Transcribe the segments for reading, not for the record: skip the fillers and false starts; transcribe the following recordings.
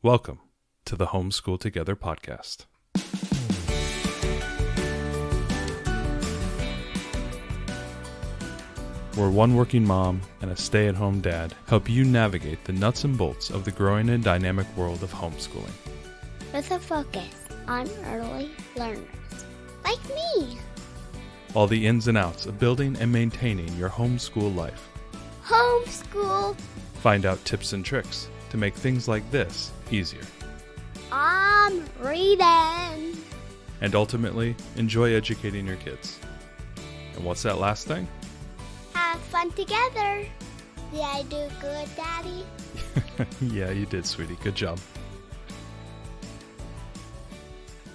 Welcome to the Homeschool Together podcast. Where one working mom and a stay-at-home dad help you navigate the nuts and bolts of the growing and dynamic world of homeschooling. With a focus on early learners, like me. All the ins and outs of building and maintaining your homeschool life. Homeschool. Find out tips and tricks to make things like this easier. I'm reading. And ultimately, enjoy educating your kids. And what's that last thing? Have fun together. Did I do good, Daddy? Yeah, you did, sweetie. Good job.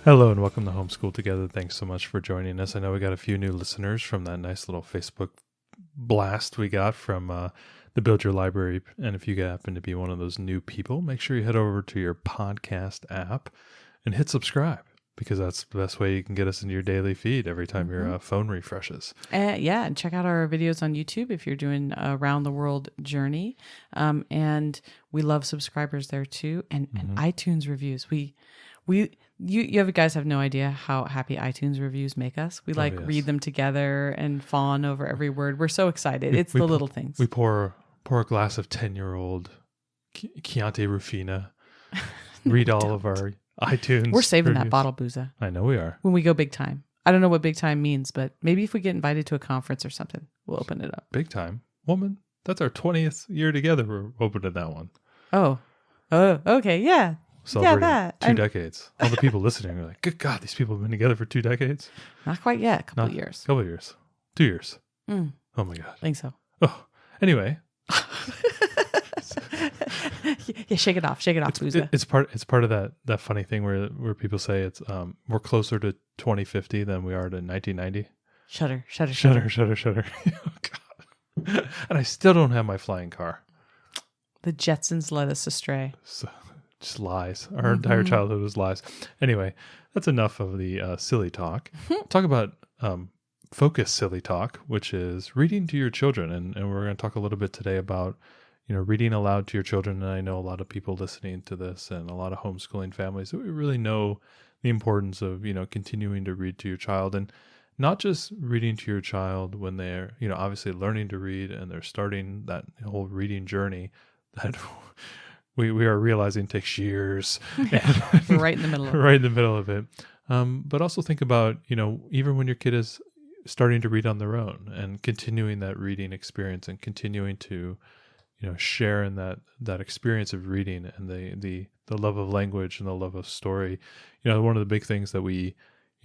Hello and welcome to Homeschool Together. Thanks so much for joining us. I know we got a few new listeners from that nice little Facebook blast we got from the Build Your Library. And if you happen to be one of those new people, make sure you head over to your podcast app and hit subscribe, because that's the best way you can get us into your daily feed every time your phone refreshes. Yeah, and check out our videos on YouTube if you're doing a round the world journey. And we love subscribers there too, and iTunes reviews. You guys have no idea how happy iTunes reviews make us. We read them together and fawn over every word. We're so excited. It's the little things. We pour a glass of 10-year-old Chianti Rufina. Read all of our iTunes. We're saving reviews. that bottle, Booza. I know we are. When we go big time. I don't know what big time means, but maybe if we get invited to a conference or something, we'll open it up. Big time. Woman, that's our 20th year together. We're opening that one. Oh, okay, yeah. Celebrating that. 2 decades. All the people listening are like, good God, these people have been together for 2 decades? Not quite yet. A couple of years. 2 years. 2 years. Oh my God. I think so. Oh, anyway. Yeah, shake it off, Booza. It's part of that funny thing where people say it's we're closer to 2050 than we are to 1990. Shudder. Oh God! And I still don't have my flying car. The Jetsons led us astray. So, just lies. Our entire childhood was lies. Anyway, that's enough of the silly talk. Talk about focus silly talk, which is reading to your children, and we're going to talk a little bit today about reading aloud to your children. And I know a lot of people listening to this and a lot of homeschooling families that we really know the importance of, continuing to read to your child, and not just reading to your child when they're, obviously learning to read and they're starting that whole reading journey that we are realizing takes years. Yeah, we're right in the middle of it. Right in the middle of it. But also think about, even when your kid is starting to read on their own and continuing that reading experience and continuing to share in that experience of reading and the love of language and the love of story. One of the big things that we,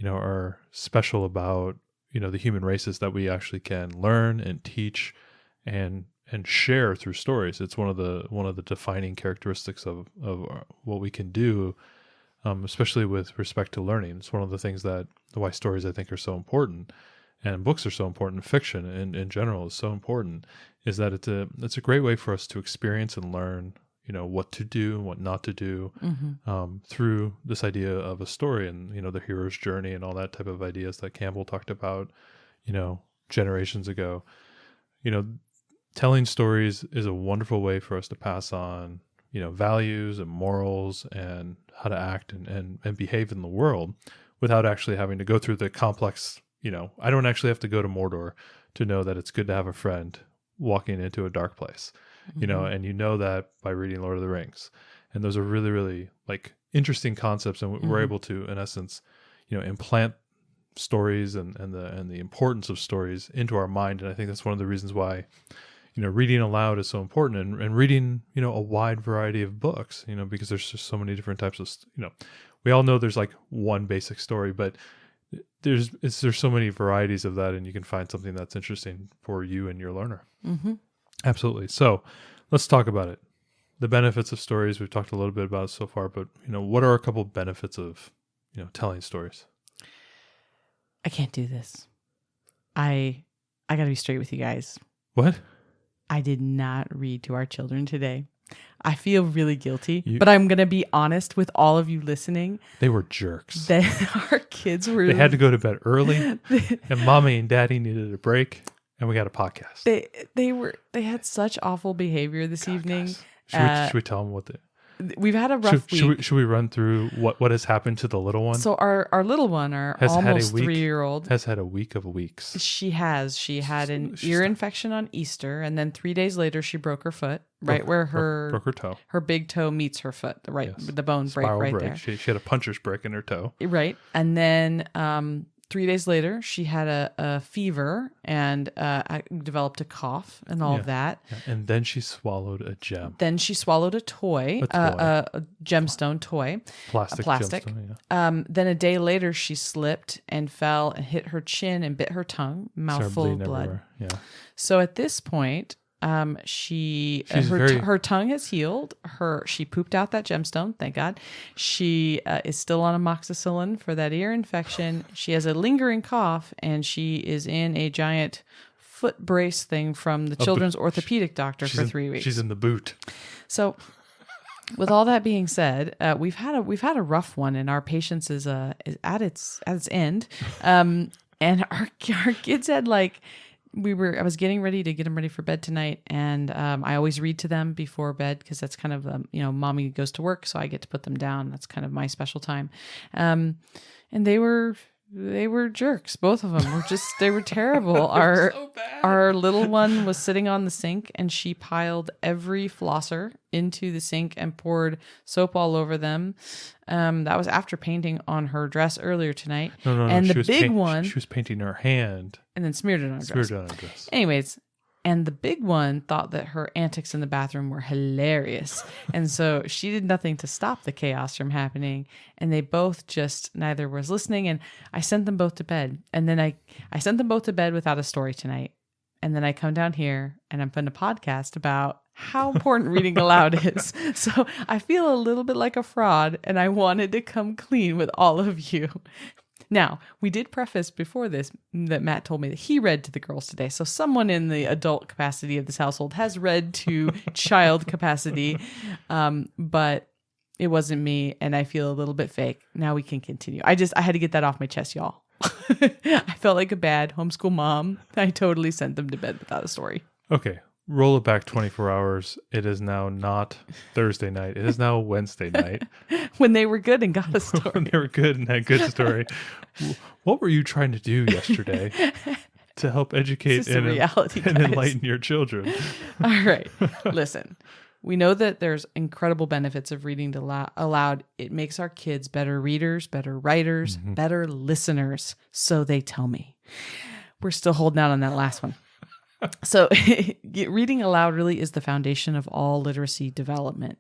are special about, the human race is that we actually can learn and teach and share through stories. It's one of the defining characteristics of what we can do, especially with respect to learning. It's one of the things why stories I think are so important, and books are so important. Fiction in general is so important, is that it's a great way for us to experience and learn, what to do and what not to do, through this idea of a story and, the hero's journey and all that type of ideas that Campbell talked about, generations ago. Telling stories is a wonderful way for us to pass on, values and morals and how to act and behave in the world without actually having to go through the complex. I don't actually have to go to Mordor to know that it's good to have a friend walking into a dark place, and that by reading Lord of the Rings. And those are really, really interesting concepts. And we're able to, in essence, implant stories and the importance of stories into our mind. And I think that's one of the reasons why, reading aloud is so important, and reading, a wide variety of books, because there's just so many different types of, we all know there's one basic story, but there's so many varieties of that, and you can find something that's interesting for you and your learner. Absolutely. So let's talk about it. The benefits of stories. We've talked a little bit about it so far, but what are a couple benefits of, telling stories? I can't do this. I got to be straight with you guys. What? I did not read to our children today. I feel really guilty, but I'm going to be honest with all of you listening. They were jerks. Our kids were... They had to go to bed early, and mommy and daddy needed a break, and we got a podcast. They had such awful behavior this evening. Guys. Should we tell them what we've had a rough week. Should we run through what has happened to the little one? So our little one, our Has had a almost week- 3-year-old, has had a week of weeks. She had an ear infection on Easter, and then 3 days later she broke her foot, right where broke her toe. her big toe meets her foot, right, Yes. the bone break Spiral right break. there, She had a puncher's break in her toe. right, and then 3 days later she had a fever and developed a cough and all of that. Yeah. And then she swallowed a gem. Then she swallowed a toy, a gemstone toy, Plastic. Gemstone, yeah. Then a day later, she slipped and fell and hit her chin and bit her tongue, mouth full of blood. Everywhere. Yeah. So at this point, her tongue has healed. She pooped out that gemstone, thank God. She is still on amoxicillin for that ear infection. She has a lingering cough, and she is in a giant foot brace thing from the children's orthopedic doctor for 3 weeks. She's in the boot. So, with all that being said, we've had a rough one, and our patience is at its end. And our kids had I was getting ready to get them ready for bed tonight, and I always read to them before bed because that's kind of mommy goes to work, so I get to put them down. That's kind of my special time. And they were jerks. Both of them they were terrible. Our little one was sitting on the sink, and she piled every flosser into the sink and poured soap all over them. That was after painting on her dress earlier tonight. No. And the big one, she was painting her hand and then smeared it on her dress. Anyways, and the big one thought that her antics in the bathroom were hilarious. And so she did nothing to stop the chaos from happening. And they both neither was listening. And I sent them both to bed. And then I sent them both to bed without a story tonight. And then I come down here and I'm putting a podcast about how important reading aloud is. So I feel a little bit like a fraud, and I wanted to come clean with all of you. Now, we did preface before this that Matt told me that he read to the girls today. So someone in the adult capacity of this household has read to child capacity, but it wasn't me, and I feel a little bit fake. Now we can continue. I had to get that off my chest, y'all. I felt like a bad homeschool mom. I totally sent them to bed without a story. Okay. Roll it back 24 hours. It is now not Thursday night. It is now Wednesday night. When they were good and got a story. When they were good and had a good story. What were you trying to do yesterday to help educate and enlighten your children? All right. Listen, we know that there's incredible benefits of reading aloud. It makes our kids better readers, better writers, better listeners. So they tell me. We're still holding out on that last one. So reading aloud really is the foundation of all literacy development.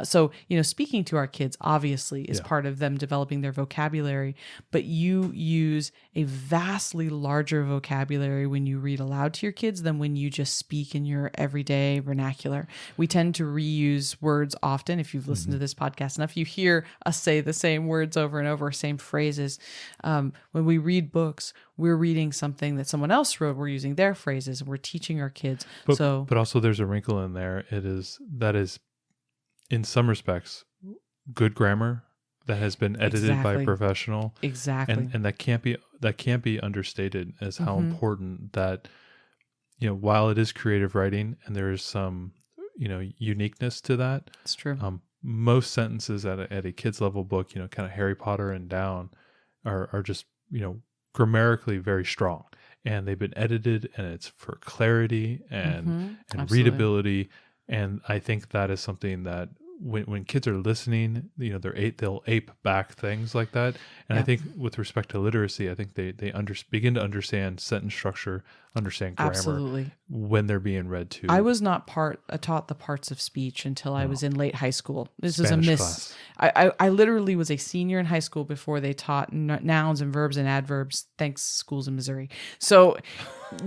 So, speaking to our kids obviously is part of them developing their vocabulary, but you use a vastly larger vocabulary when you read aloud to your kids than when you just speak in your everyday vernacular. We tend to reuse words often. If you've listened to this podcast enough, you hear us say the same words over and over, same phrases. When we read books, we're reading something that someone else wrote. We're using their phrases, and we're teaching our kids. But also there's a wrinkle in there. That is, in some respects, good grammar that has been edited by a professional. Exactly. And that can't be understated as how important that, while it is creative writing and there is some, uniqueness to that. It's true. Most sentences at a kid's level book, kind of Harry Potter and down are just, grammatically very strong, and they've been edited, and it's for clarity and readability. And I think that is something that when kids are listening, they'll ape back things like that. And I think with respect to literacy, I think they begin to understand sentence structure, understand grammar when they're being read to. I was not taught the parts of speech until I was in late high school. This is a miss. I literally was a senior in high school before they taught nouns and verbs and adverbs. Thanks, schools in Missouri. So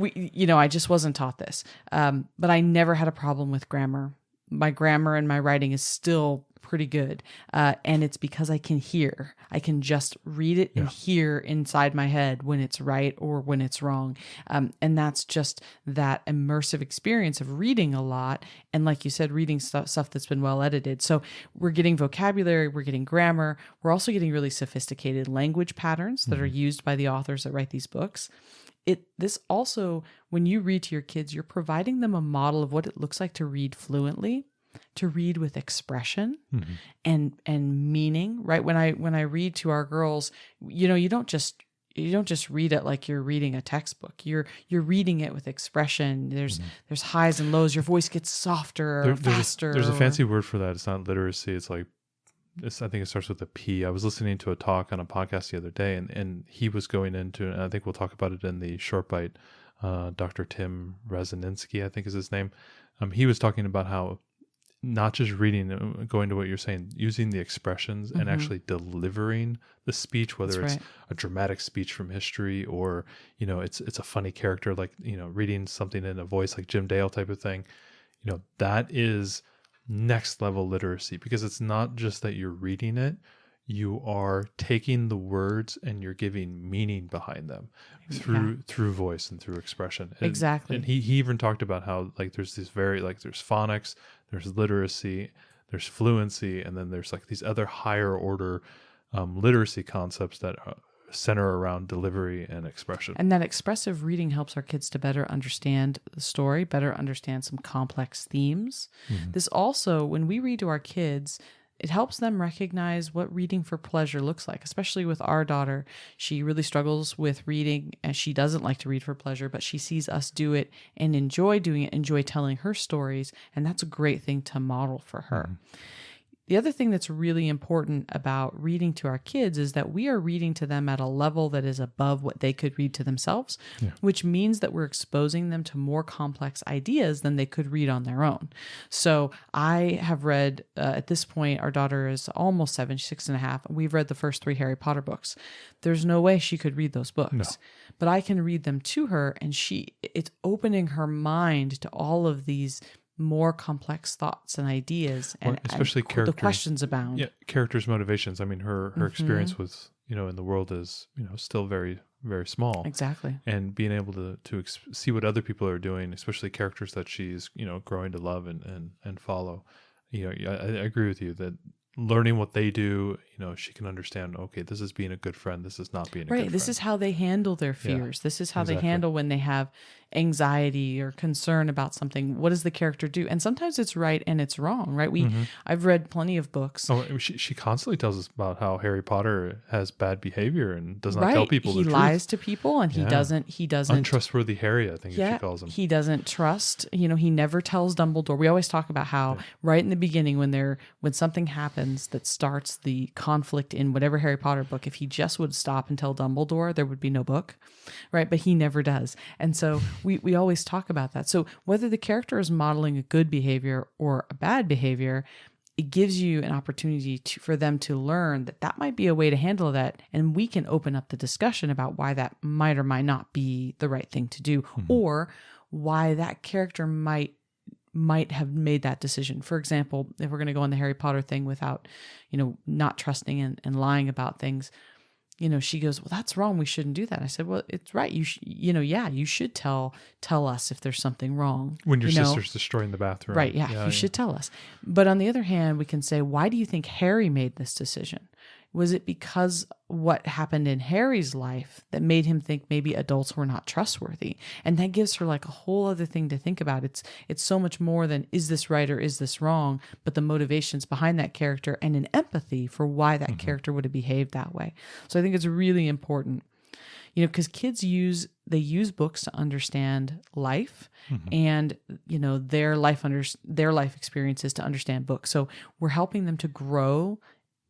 I just wasn't taught this. But I never had a problem with grammar. My grammar and my writing is still pretty good. And it's because I can hear. I can just read it and hear inside my head when it's right or when it's wrong. And that's just that immersive experience of reading a lot. And like you said, reading stuff that's been well edited. So we're getting vocabulary, we're getting grammar. We're also getting really sophisticated language patterns that are used by the authors that write these books. This also, when you read to your kids, you're providing them a model of what it looks like to read fluently. to read with expression and meaning, right? When I read to our girls, you don't just read it like you're reading a textbook. You're reading it with expression. There's highs and lows. Your voice gets softer or faster. There's a fancy word for that. It's not literacy. It's like, I think it starts with a P. I was listening to a talk on a podcast the other day, and he was going into, and I think we'll talk about it in the short bite. Dr. Tim Rezaninsky, I think is his name. He was talking about how not just reading, going to what you're saying, using the expressions and actually delivering the speech, whether it's a dramatic speech from history or, it's a funny character, like, reading something in a voice like Jim Dale type of thing. That is next level literacy, because it's not just that you're reading it, you are taking the words and you're giving meaning behind them through voice and through expression. Exactly. And he even talked about how, like, there's this there's phonics, there's literacy, there's fluency, and then there's like these other higher order literacy concepts that center around delivery and expression. And that expressive reading helps our kids to better understand the story, better understand some complex themes. This also, when we read to our kids, it helps them recognize what reading for pleasure looks like, especially with our daughter. She really struggles with reading, and she doesn't like to read for pleasure, but she sees us do it and enjoy doing it, enjoy telling her stories, and that's a great thing to model for her. The other thing that's really important about reading to our kids is that we are reading to them at a level that is above what they could read to themselves, which means that we're exposing them to more complex ideas than they could read on their own. So I have read, at this point, our daughter is almost 7, she's 6.5, and we've read the first 3 Harry Potter books. There's no way she could read those books. No. But I can read them to her, and it's opening her mind to all of these more complex thoughts and ideas, and especially the questions abound. Yeah, characters' motivations. I mean, her experience with in the world is still very, very small. Exactly. And being able to see what other people are doing, especially characters that she's growing to love and follow. I agree with you that learning what they do, she can understand, okay, this is being a good friend. This is not being a good friend. This is how they handle their fears. This is how they handle when they have anxiety or concern about something. What does the character do? And sometimes it's right and it's wrong, right? I've read plenty of books. Oh, she constantly tells us about how Harry Potter has bad behavior and does not tell people the truth. He lies to people, and he doesn't untrustworthy Harry, I think she calls him. He doesn't trust, he never tells Dumbledore. We always talk about how right in the beginning, when something happens that starts the conflict in whatever Harry Potter book, if he just would stop and tell Dumbledore, there would be no book, right? But he never does. And so we always talk about that. So whether the character is modeling a good behavior or a bad behavior, it gives you an opportunity for them to learn that might be a way to handle that. And we can open up the discussion about why that might or might not be the right thing to do, or why that character might have made that decision. For example, if we're going to go on the Harry Potter thing without, not trusting and lying about things, she goes, well, that's wrong. We shouldn't do that. I said, well, it's right. You should tell us if there's something wrong. When your sister's destroying the bathroom. Right. Yeah. You should tell us. But on the other hand, we can say, why do you think Harry made this decision? Was it because what happened in Harry's life that made him think maybe adults were not trustworthy? And that gives her like a whole other thing to think about. It's so much more than, is this right or is this wrong? But the motivations behind that character and an empathy for why that character would have behaved that way. So I think it's really important, because kids use books to understand life, and their life experiences to understand books. So we're helping them to grow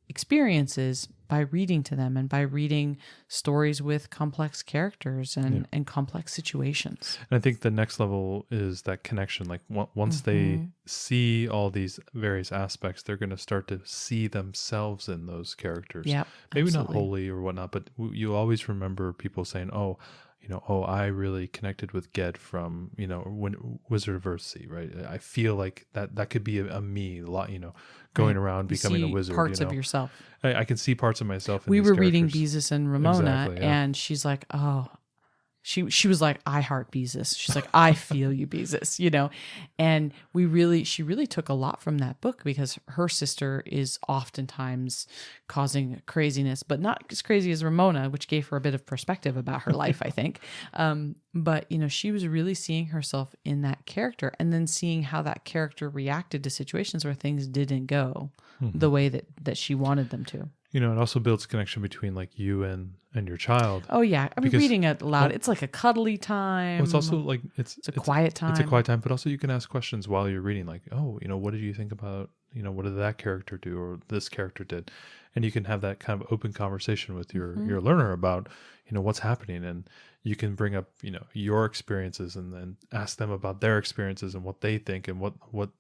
experiences by reading to them and by reading stories with complex characters and complex situations. And I think the next level is that connection. Like once they see all these various aspects, they're going to start to see themselves in those characters. Yeah, maybe absolutely. not wholly or whatnot, but you always remember people saying, oh, I really connected with Ged from, Wizard of Earthsea, right? I feel like that could be a me, going around becoming a wizard. Parts of yourself. I can see parts of myself in we these were reading characters. Beezus and Ramona, Exactly, yeah. and she's like, oh, she was like, I heart Beezus. She's like, I feel you, Beezus, you know? And she really took a lot from that book, because her sister is oftentimes causing craziness, but not as crazy as Ramona, which gave her a bit of perspective about her life, I think. But, you know, she was really seeing herself in that character, and then seeing how that character reacted to situations where things didn't go the way that she wanted them to. You know, it also builds connection between like you and your child. Oh yeah, I mean, Because- reading it aloud, it's like a cuddly time. Well, it's also like it's a quiet time. It's a quiet time, but also you can ask questions while you're reading, like, oh, you know, what did you think about, you know, what did that character do, or this character did, and you can have that kind of open conversation with your learner about, you know, what's happening, and you can bring up, you know, your experiences, and then ask them about their experiences and what they think, and what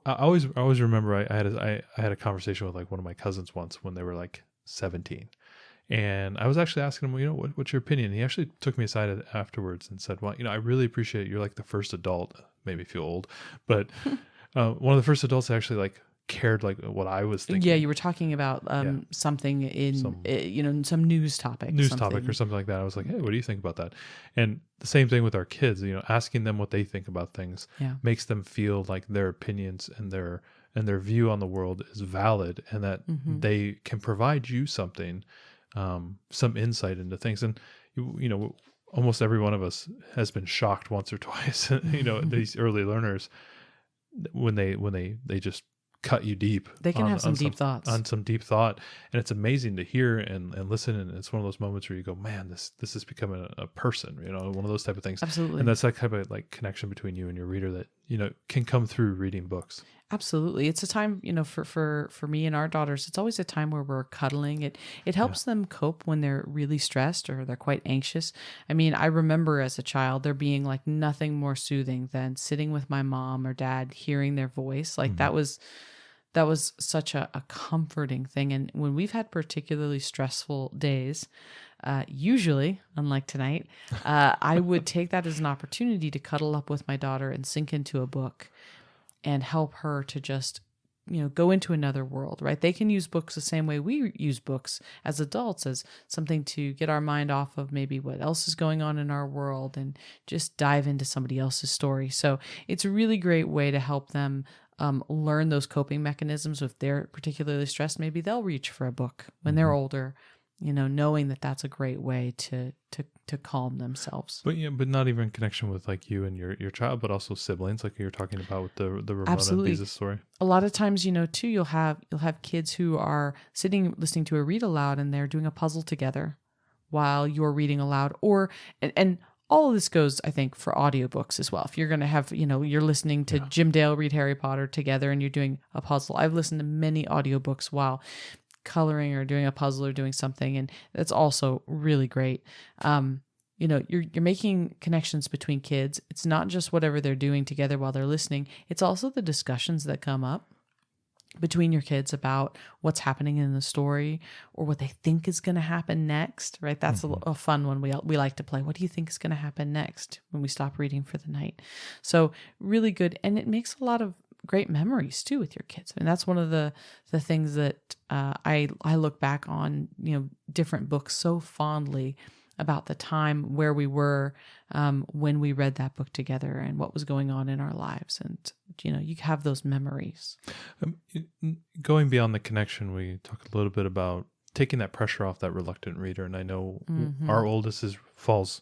I always remember I had a conversation with like one of my cousins once when they were like 17. And I was actually asking him, you know, what's your opinion? He actually took me aside afterwards and said, well, you know, I really appreciate you're like the first adult, made me feel old, but one of the first adults that actually like cared like what I was thinking. Yeah, you were talking about something in some news topic. Topic or something like that. I was like, hey, what do you think about that? And the same thing with our kids, you know, asking them what they think about things makes them feel like their opinions and their view on the world is valid, and that they can provide you something, some insight into things. And you know, almost every one of us has been shocked once or twice. You know, these early learners, when they just cut you deep. They can have some deep thoughts. On some deep thought. And it's amazing to hear and listen. And it's one of those moments where you go, man, this is becoming a person, you know, one of those type of things. Absolutely. And that's that type of like connection between you and your reader that, you know, can come through reading books. Absolutely. It's a time, you know, for me and our daughters, it's always a time where we're cuddling. It helps them cope when they're really stressed or they're quite anxious. I mean, I remember as a child, there being like nothing more soothing than sitting with my mom or dad, hearing their voice. Like that was such a comforting thing. And when we've had particularly stressful days, usually, unlike tonight, I would take that as an opportunity to cuddle up with my daughter and sink into a book and help her to just, you know, go into another world, right? They can use books the same way we use books as adults, as something to get our mind off of maybe what else is going on in our world and just dive into somebody else's story. So it's a really great way to help them learn those coping mechanisms. If they're particularly stressed, maybe they'll reach for a book when they're older, you know, knowing that that's a great way to calm themselves. But yeah, but not even in connection with like you and your child, but also siblings, like you're talking about with the Ramona Absolutely. and Beezus story. A lot of times, you know, too, you'll have kids who are sitting listening to a read aloud, and they're doing a puzzle together while you're reading aloud, and all of this goes, I think, for audiobooks as well. If you're going to have, you know, you're listening to Jim Dale read Harry Potter together and you're doing a puzzle. I've listened to many audiobooks while coloring or doing a puzzle or doing something, and that's also really great. You know, you're making connections between kids. It's not just whatever they're doing together while they're listening. It's also the discussions that come up between your kids about what's happening in the story or what they think is going to happen next, right? That's a fun one we like to play. What do you think is going to happen next when we stop reading for the night? So really good. And it makes a lot of great memories too with your kids. And that's one of the things that I look back on, you know, different books so fondly about the time where we were when we read that book together and what was going on in our lives. And, you know, you have those memories. Going beyond the connection, we talk a little bit about taking that pressure off that reluctant reader. And I know our oldest falls,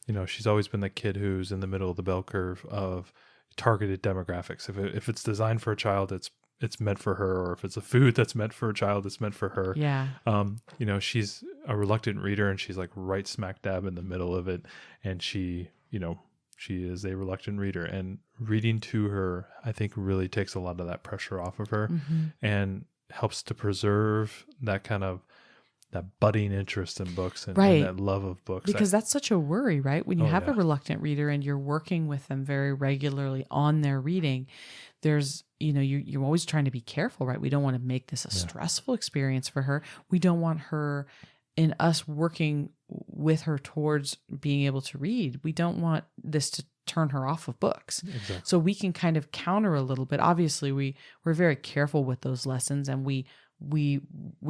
you know, she's always been the kid who's in the middle of the bell curve of targeted demographics. If it's designed for a child, it's meant for her, or if it's a food that's meant for a child, it's meant for her. Yeah. You know, she's a reluctant reader, and she's like right smack dab in the middle of it. And she is a reluctant reader, and reading to her, I think, really takes a lot of that pressure off of her and helps to preserve that kind of that budding interest in books and that love of books. Because that's such a worry, right? When you have a reluctant reader and you're working with them very regularly on their reading, there's, you know, you're always trying to be careful, right? We don't want to make this a stressful experience for her. We don't want her, in us working with her towards being able to read, we don't want this turn her off of books. Exactly. So we can kind of counter a little bit. Obviously, we're very careful with those lessons, and we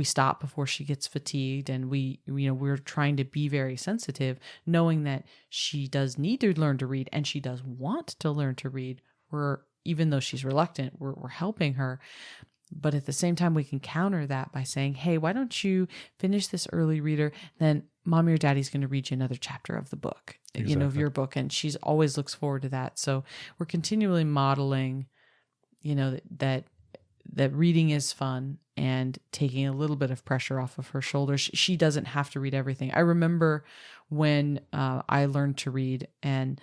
stop before she gets fatigued, and we're trying to be very sensitive, knowing that she does need to learn to read and she does want to learn to read. Even though she's reluctant, we're helping her. But at the same time, we can counter that by saying, hey, why don't you finish this early reader? Then mommy or daddy's going to read you another chapter of the book, of your book. And she's always looks forward to that. So we're continually modeling, that reading is fun and taking a little bit of pressure off of her shoulders. She doesn't have to read everything. I remember when I learned to read, and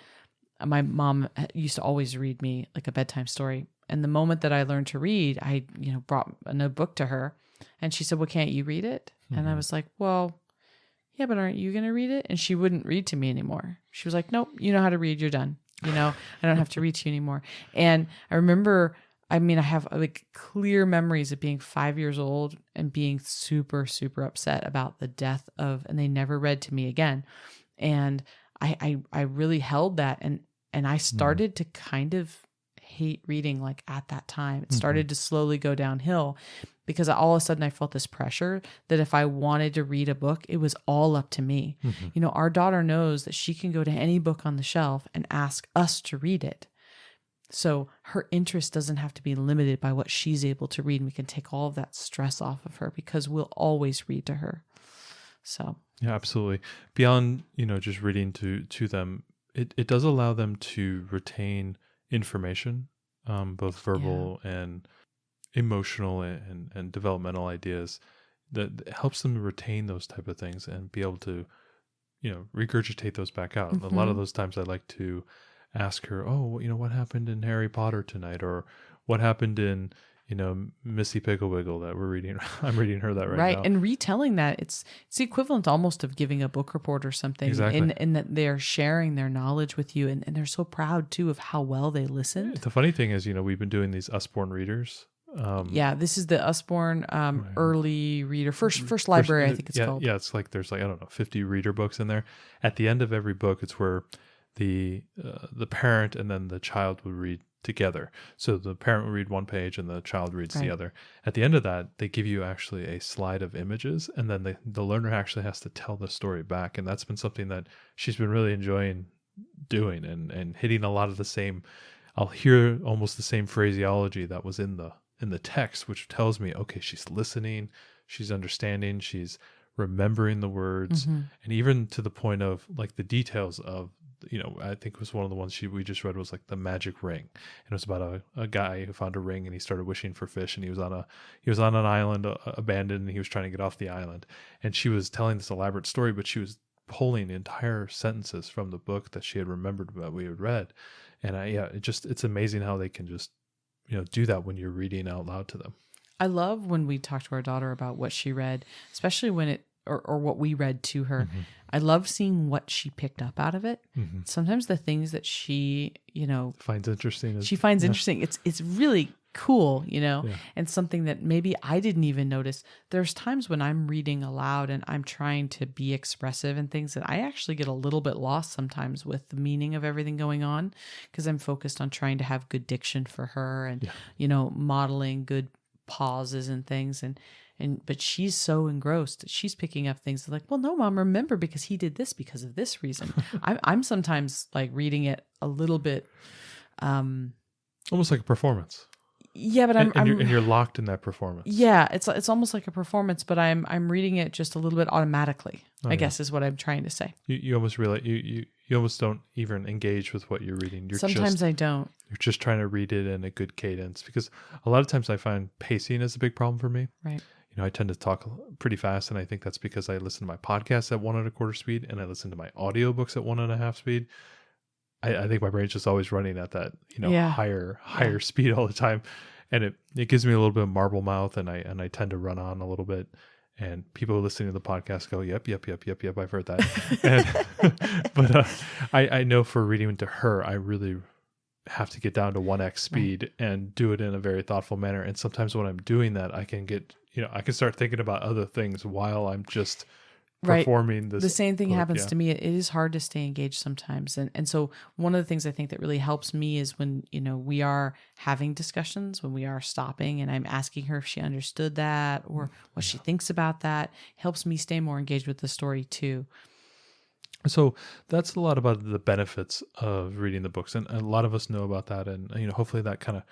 my mom used to always read me like a bedtime story. And the moment that I learned to read, I, brought a notebook to her, and she said, well, can't you read it? And I was like, well, yeah, but aren't you going to read it? And she wouldn't read to me anymore. She was like, nope, you know how to read. You're done. I don't have to read to you anymore. And I remember, I have like clear memories of being 5 years old and being super, super upset about the death and they never read to me again. And I really held that. And I started to kind of hate reading like at that time. It started to slowly go downhill because all of a sudden I felt this pressure that if I wanted to read a book, it was all up to me. Our daughter knows that she can go to any book on the shelf and ask us to read it. So her interest doesn't have to be limited by what she's able to read. And we can take all of that stress off of her because we'll always read to her. So. Yeah, absolutely. Beyond, just reading to them, it does allow them to retain information, both verbal and emotional and developmental ideas that helps them retain those type of things and be able to, regurgitate those back out. A lot of those times I like to ask her, oh, what happened in Harry Potter tonight, or what happened in, Missy Pigglewiggle that we're reading. I'm reading her that right now. And retelling that, it's the equivalent almost of giving a book report or something. Exactly. In that they're sharing their knowledge with you, and they're so proud too of how well they listened. The funny thing is, we've been doing these Usborne readers. This is the Usborne early reader, first library, I think it's called. Yeah, it's like there's 50 reader books in there. At the end of every book, it's where the parent and then the child would read together. So the parent will read one page and the child reads the other. At the end of that, they give you actually a slide of images, and then the learner actually has to tell the story back. And that's been something that she's been really enjoying doing and hitting a lot of the same. I'll hear almost the same phraseology that was in the text, which tells me, okay, she's listening, she's understanding, she's remembering the words, and even to the point of like the details of, I think it was one of the ones we just read was like the magic ring. And it was about a guy who found a ring and he started wishing for fish, and he was on an island abandoned, and he was trying to get off the island. And she was telling this elaborate story, but she was pulling entire sentences from the book that she had remembered that we had read. And it's amazing how they can just, do that when you're reading out loud to them. I love when we talk to our daughter about what she read, especially when or what we read to her. I love seeing what she picked up out of it. Sometimes the things that she, finds interesting. Interesting. It's really cool, and something that maybe I didn't even notice. There's times when I'm reading aloud and I'm trying to be expressive and things that I actually get a little bit lost sometimes with the meaning of everything going on, because I'm focused on trying to have good diction for her and, modeling good pauses and things. But she's so engrossed. She's picking up things like, well, no, Mom, remember, because he did this because of this reason. I'm sometimes like reading it a little bit, almost like a performance. Yeah, but you're locked in that performance. Yeah, it's almost like a performance, but I'm reading it just a little bit automatically. I guess is what I'm trying to say. You almost realize you almost don't even engage with what you're reading. Sometimes I don't. You're just trying to read it in a good cadence, because a lot of times I find pacing is a big problem for me. Right. I tend to talk pretty fast, and I think that's because I listen to my podcasts at 1.25 speed, and I listen to my audiobooks at 1.5 speed. I think my brain's just always running at that, higher speed all the time. And it gives me a little bit of marble mouth, and I tend to run on a little bit. And people listening to the podcast go, yep, I've heard that. But I know for reading to her, I really have to get down to 1x speed and do it in a very thoughtful manner. And sometimes when I'm doing that, I can get, I can start thinking about other things while I'm just Right. performing this. The same thing book, happens yeah. to me. It is hard to stay engaged sometimes. And so one of the things I think that really helps me is when, we are having discussions, when we are stopping and I'm asking her if she understood that or what she thinks about that, helps me stay more engaged with the story too. So that's a lot about the benefits of reading the books, and a lot of us know about that, and hopefully that kind of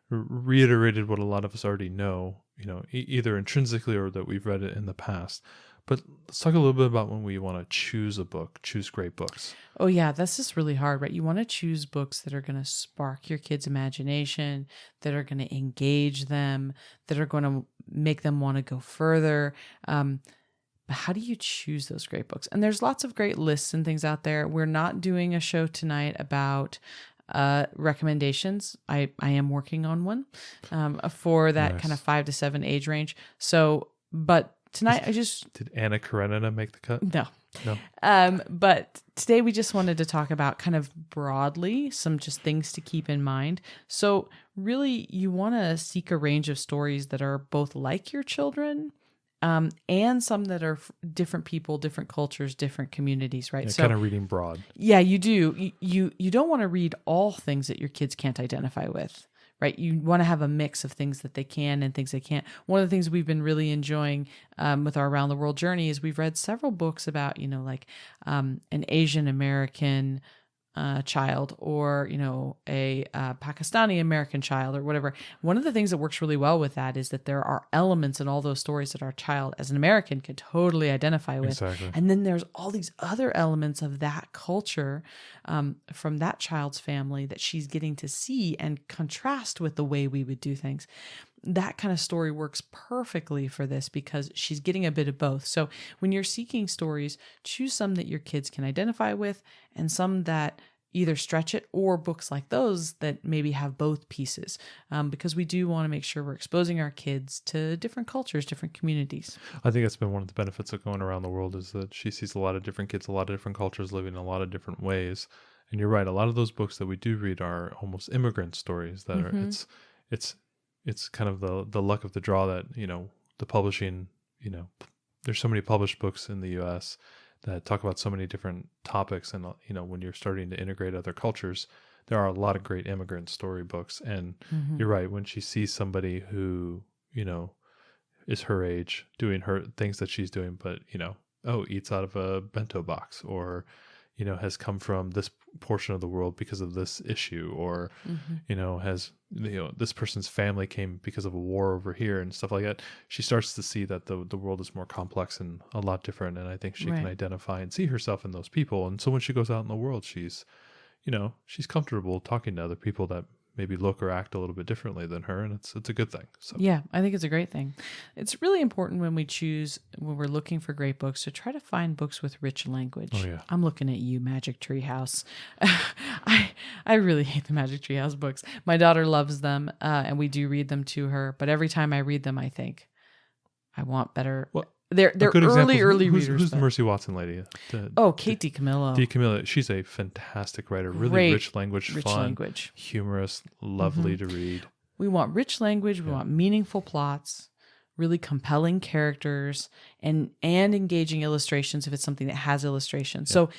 reiterated what a lot of us already know, either intrinsically or that we've read it in the past. But let's talk a little bit about when we want to choose a book, choose great books. Oh yeah, that's just really hard, right? You want to choose books that are going to spark your kids' imagination, that are going to engage them, that are going to make them want to go further. But how do you choose those great books? And there's lots of great lists and things out there. We're not doing a show tonight about recommendations. I am working on one for that kind of 5 to 7 age range. So, but tonight did Anna Karenina make the cut? No. No. But today we just wanted to talk about kind of broadly some just things to keep in mind. So really you want to seek a range of stories that are both like your children, and some that are different people, different cultures, different communities, right? Yeah, so kind of reading broad. Yeah, you do. You don't want to read all things that your kids can't identify with, right? You want to have a mix of things that they can and things they can't. One of the things we've been really enjoying with our around the world journey is we've read several books about, like an Asian American child or a Pakistani American child or whatever. One of the things that works really well with that is that there are elements in all those stories that our child as an American can totally identify with. Exactly. And then there's all these other elements of that culture from that child's family that she's getting to see and contrast with the way we would do things. That kind of story works perfectly for this because she's getting a bit of both. So when you're seeking stories, choose some that your kids can identify with and some that either stretch it or books like those that maybe have both pieces, because we do want to make sure we're exposing our kids to different cultures, different communities. I think that's been one of the benefits of going around the world is that she sees a lot of different kids, a lot of different cultures living in a lot of different ways. And you're right. A lot of those books that we do read are almost immigrant stories that are, it's kind of the luck of the draw that, the publishing, there's so many published books in the US that talk about so many different topics. And, when you're starting to integrate other cultures, there are a lot of great immigrant story books. And you're right. When she sees somebody who, is her age doing her things that she's doing, but, eats out of a bento box or, has come from this portion of the world because of this issue or, has, this person's family came because of a war over here and stuff like that. She starts to see that the world is more complex and a lot different. And I think she can identify and see herself in those people. And so when she goes out in the world, she's comfortable talking to other people that maybe look or act a little bit differently than her. And it's a good thing. So yeah, I think it's a great thing. It's really important when we're looking for great books to try to find books with rich language. Oh, yeah. I'm looking at you, Magic Tree House. I really hate the Magic Tree House books. My daughter loves them, and we do read them to her. But every time I read them, I think I want better. Well, they're early readers. Who's the Mercy Watson lady? Kate DiCamillo. DiCamillo. She's a fantastic writer. Really rich language, fun, humorous, lovely to read. We want rich language. We want meaningful plots, really compelling characters, and engaging illustrations if it's something that has illustrations. So,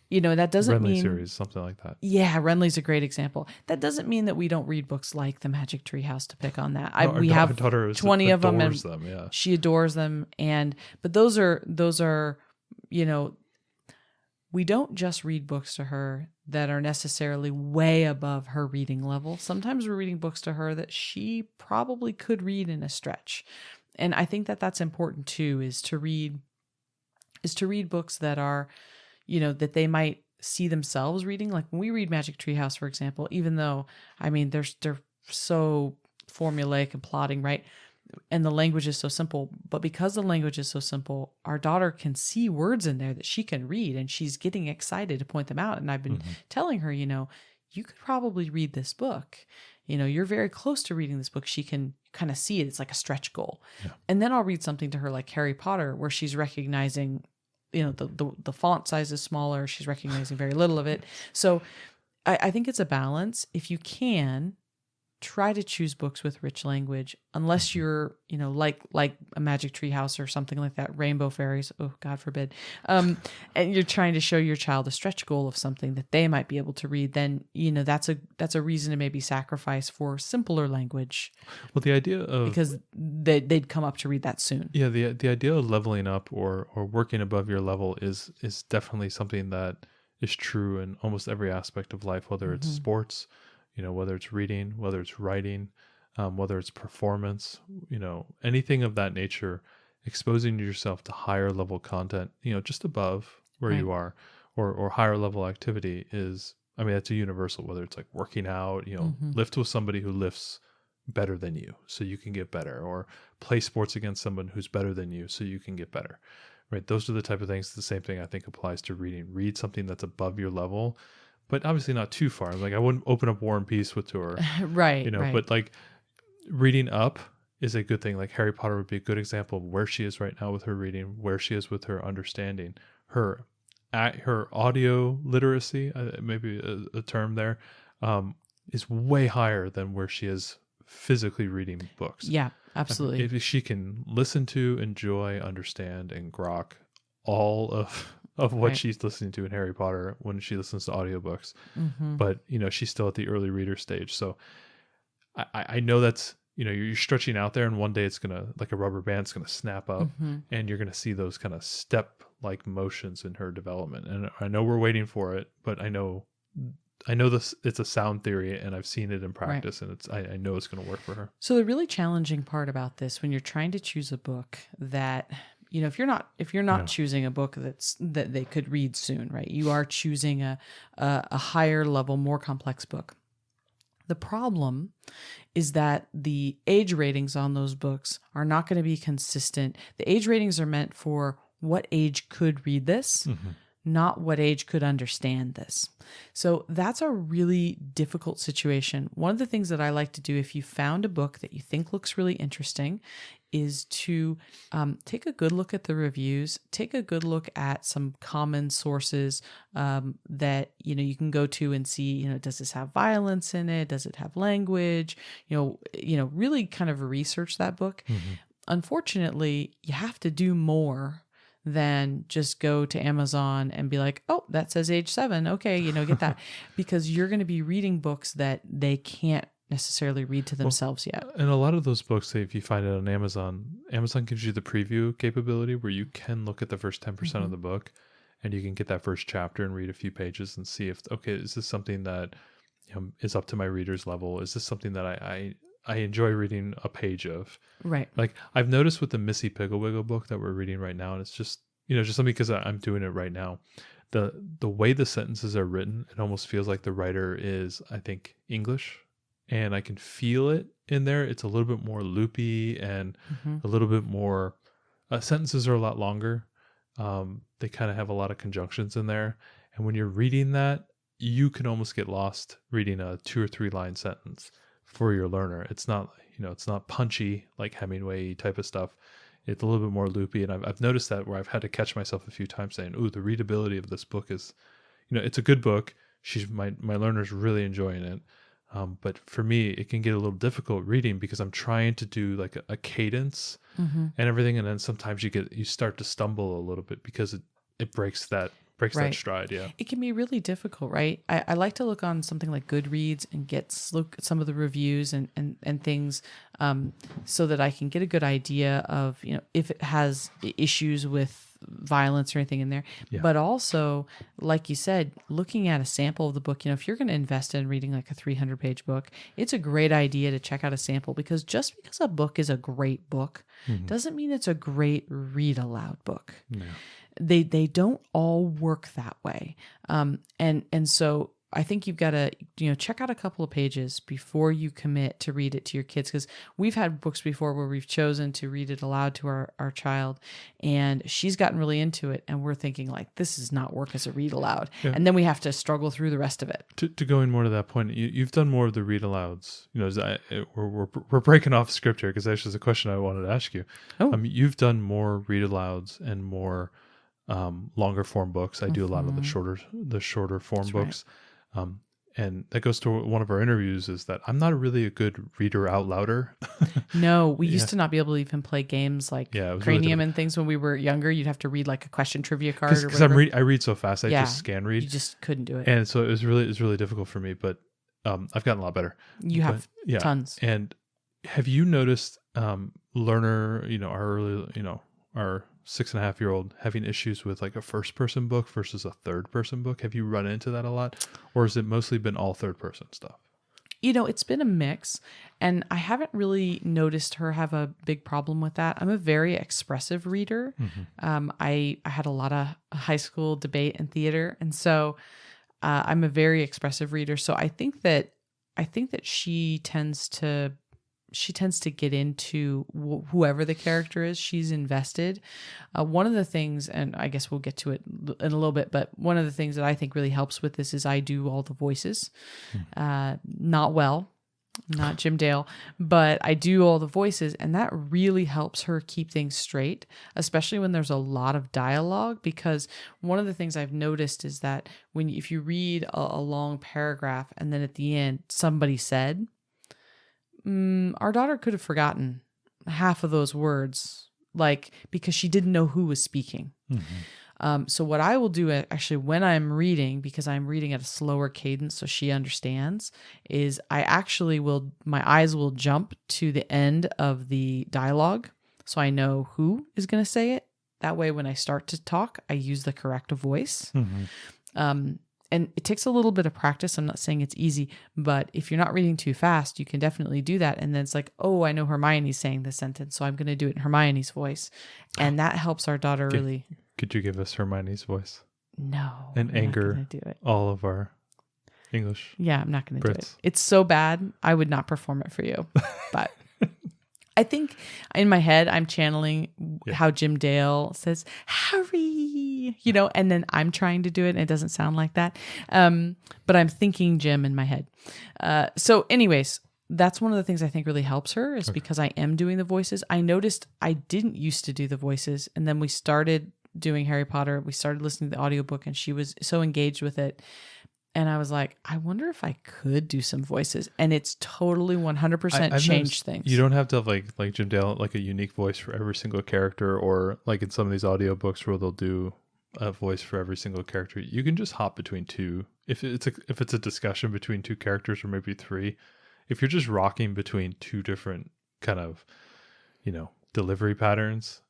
that doesn't mean series, something like that. Yeah, Renly's a great example. That doesn't mean that we don't read books like The Magic Tree House to pick on that. We have 20 of them, and she adores them. But those are, we don't just read books to her that are necessarily way above her reading level. Sometimes we're reading books to her that she probably could read in a stretch. And I think that that's important too, is to read books that are, that they might see themselves reading. Like when we read Magic Tree House, for example, even though, they're so formulaic and plotting, right? And the language is so simple, but because the language is so simple, our daughter can see words in there that she can read and she's getting excited to point them out. And I've been telling her, you could probably read this book. You're very close to reading this book. She can kind of see it. It's like a stretch goal. Yeah. And then I'll read something to her like Harry Potter, where she's recognizing, the font size is smaller. She's recognizing very little of it. So I think it's a balance. If you can, try to choose books with rich language, unless you're, like a Magic Tree House or something like that, Rainbow Fairies, oh, God forbid, and you're trying to show your child a stretch goal of something that they might be able to read, then, that's a reason to maybe sacrifice for simpler language. Well, the idea of, because they'd come up to read that soon. yeah, the idea of leveling up or working above your level is definitely something that is true in almost every aspect of life, whether it's sports, whether it's reading, whether it's writing, whether it's performance, anything of that nature, exposing yourself to higher level content, just above where you are, or higher level activity is, I mean, that's a universal, whether it's like working out, lift with somebody who lifts better than you so you can get better, or play sports against someone who's better than you so you can get better, right? Those are the type of things. The same thing I think applies to reading. Read something that's above your level, but obviously not too far. Like I wouldn't open up War and Peace with to her, right? But like reading up is a good thing. Like Harry Potter would be a good example of where she is right now with her reading, where she is with her understanding, her audio literacy, maybe a term there, is way higher than where she is physically reading books. Yeah, absolutely. If she can listen to, enjoy, understand, and grok all of what she's listening to in Harry Potter when she listens to audiobooks. But, she's still at the early reader stage. So I know that's, you're stretching out there, and one day it's going to, like a rubber band's going to snap up, and you're going to see those kind of step-like motions in her development. And I know we're waiting for it, but I know this, it's a sound theory, and I've seen it in practice, and I know it's going to work for her. So the really challenging part about this, when you're trying to choose a book that, if you're not choosing a book that they could read soon, right? You are choosing a higher level, more complex book. The problem is that the age ratings on those books are not going to be consistent. The age ratings are meant for what age could read this, not what age could understand this. So that's a really difficult situation. One of the things that I like to do, if you found a book that you think looks really interesting, is to take a good look at the reviews, take a good look at some common sources that you can go to and see, does this have violence in it? Does it have language? Really kind of research that book. Unfortunately, you have to do more than just go to Amazon and be like, oh, that says age 7. Okay, get that. Because you're going to be reading books that they can't necessarily read to themselves yet. And a lot of those books, if you find it on Amazon gives you the preview capability where you can look at the first 10% of the book, and you can get that first chapter and read a few pages and see if, okay, is this something that is up to my reader's level? Is this something that I enjoy reading a page of? Right. Like I've noticed with the Missy Pigglewiggle book that we're reading right now, and it's just, just something because I'm doing it right now. The way the sentences are written, it almost feels like the writer is, I think, English, and I can feel it in there. It's a little bit more loopy and a little bit more, sentences are a lot longer. They kind of have a lot of conjunctions in there. And when you're reading that, you can almost get lost reading a 2 or 3 line sentence for your learner. It's not, it's not punchy like Hemingway type of stuff. It's a little bit more loopy. And I've noticed that where I've had to catch myself a few times saying, ooh, the readability of this book is, it's a good book. My learner's really enjoying it. But for me, it can get a little difficult reading because I'm trying to do like a cadence and everything. And then sometimes you start to stumble a little bit because it breaks that that stride. Yeah. It can be really difficult, right? I like to look on something like Goodreads and look at some of the reviews and things, so that I can get a good idea of, if it has issues with violence or anything in there. Yeah. But also, like you said, looking at a sample of the book, if you're going to invest in reading like a 300-page book, it's a great idea to check out a sample, because just because a book is a great book doesn't mean it's a great read aloud book. No. They don't all work that way. And so I think you've got to, check out a couple of pages before you commit to read it to your kids. Because we've had books before where we've chosen to read it aloud to our child, and she's gotten really into it. And we're thinking like, this does not work as a read aloud. Yeah. And then we have to struggle through the rest of it. To go in more to that point, you've done more of the read alouds. We're breaking off script here because that's just a question I wanted to ask you. Oh. You've done more read alouds and more longer form books. I do a lot of the shorter form books. Right. And that goes to one of our interviews, is that I'm not really a good reader out louder. No, we used to not be able to even play games like Yeah, it was Cranium really and things when we were younger. You'd have to read like a question trivia card or because whatever. I read so fast. I just scan read. You just couldn't do it. And so it was really difficult for me, but I've gotten a lot better. You have tons. And have you noticed Learner, our 6.5-year-old having issues with like a first person book versus a third person book? Have you run into that a lot, or has it mostly been all third person stuff? It's been a mix, and I haven't really noticed her have a big problem with that. I'm a very expressive reader. I had a lot of high school debate and theater, and so I'm a very expressive reader. So I think that she tends to get into whoever the character is. She's invested. One of the things, and I guess we'll get to it in a little bit, but one of the things that I think really helps with this is I do all the voices. Not well, not Jim Dale, but I do all the voices, and that really helps her keep things straight, especially when there's a lot of dialogue, because one of the things I've noticed is that if you read a long paragraph and then at the end somebody said, our daughter could have forgotten half of those words, because she didn't know who was speaking. So what I will do actually when I'm reading, because I'm reading at a slower cadence so she understands, is my eyes will jump to the end of the dialogue so I know who is going to say it. That way when I start to talk, I use the correct voice. And it takes a little bit of practice. I'm not saying it's easy, but if you're not reading too fast, you can definitely do that. And then it's like, oh, I know Hermione's saying this sentence, so I'm going to do it in Hermione's voice. And that helps our daughter really. Could you give us Hermione's voice? No. And anger all of our English. Yeah, I'm not going to do it. It's so bad, I would not perform it for you. But I think in my head, I'm channeling how Jim Dale says, Harry, and then I'm trying to do it and it doesn't sound like that. But I'm thinking Jim in my head. So anyways, that's one of the things I think really helps her is because I am doing the voices. I noticed I didn't used to do the voices, and then we started doing Harry Potter. We started listening to the audiobook and she was so engaged with it. And I was like, I wonder if I could do some voices. And it's totally 100% changed things. You don't have to have like Jim Dale, like a unique voice for every single character, or like in some of these audiobooks where they'll do a voice for every single character. You can just hop between two. If it's a discussion between two characters or maybe three, if you're just rocking between two different kind of, delivery patterns,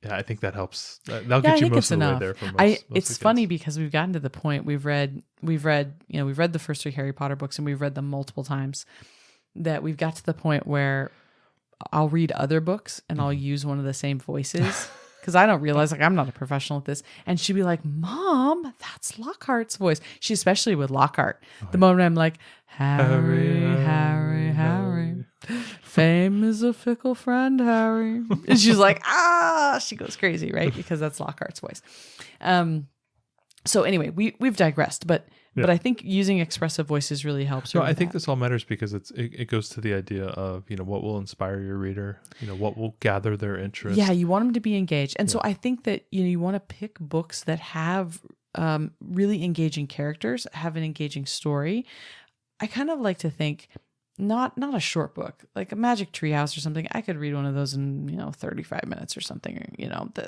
I think that helps. That'll get you most of the way there for most it's funny because we've gotten to the point we've read the first 3 Harry Potter books and we've read them multiple times, that we've got to the point where I'll read other books and I'll use one of the same voices because I don't realize I'm not a professional at this. And she'd be like, Mom, that's Lockhart's voice. She especially with Lockhart. The moment I'm like, Harry. Fame is a fickle friend, Harry. And she's like, she goes crazy, right? Because that's Lockhart's voice. So anyway, we've digressed, but I think using expressive voices really helps her. No, I think this all matters because it goes to the idea of, what will inspire your reader, what will gather their interest. Yeah, you want them to be engaged. And so I think that, you want to pick books that have really engaging characters, have an engaging story. I kind of like to think not a short book, like a Magic Treehouse or something. I could read one of those in, 35 minutes or something,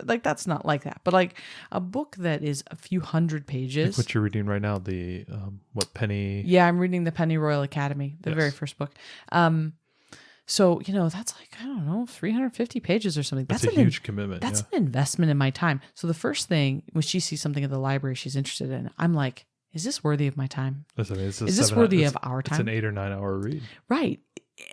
that's not like that. But like a book that is a few hundred pages. Like what you're reading right now, the, Penny. Yeah, I'm reading the Penny Royal Academy, the very first book. So, that's like, I don't know, 350 pages or something. That's a huge commitment. That's an investment in my time. So the first thing, when she sees something at the library she's interested in, I'm like, is this worthy of my time? Is this worthy of our time? It's an 8 or 9 hour read. Right.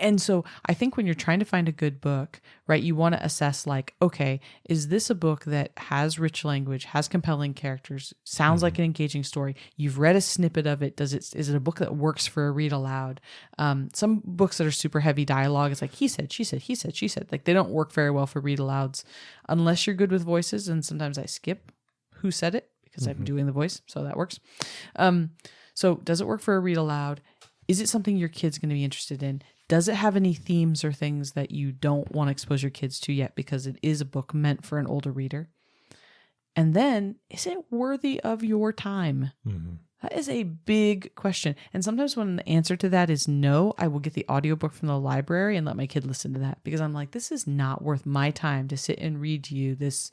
And so I think when you're trying to find a good book, right, you want to assess like, okay, is this a book that has rich language, has compelling characters, sounds like an engaging story? You've read a snippet of it. Is it a book that works for a read aloud? Some books that are super heavy dialogue, it's like he said, she said, he said, she said. Like they don't work very well for read alouds unless you're good with voices. And sometimes I skip who said it because I'm doing the voice. So that works. So does it work for a read aloud? Is it something your kid's going to be interested in? Does it have any themes or things that you don't want to expose your kids to yet because it is a book meant for an older reader? And then, is it worthy of your time? That is a big question. And sometimes when the answer to that is no, I will get the audiobook from the library and let my kid listen to that, because I'm like, this is not worth my time to sit and read to you this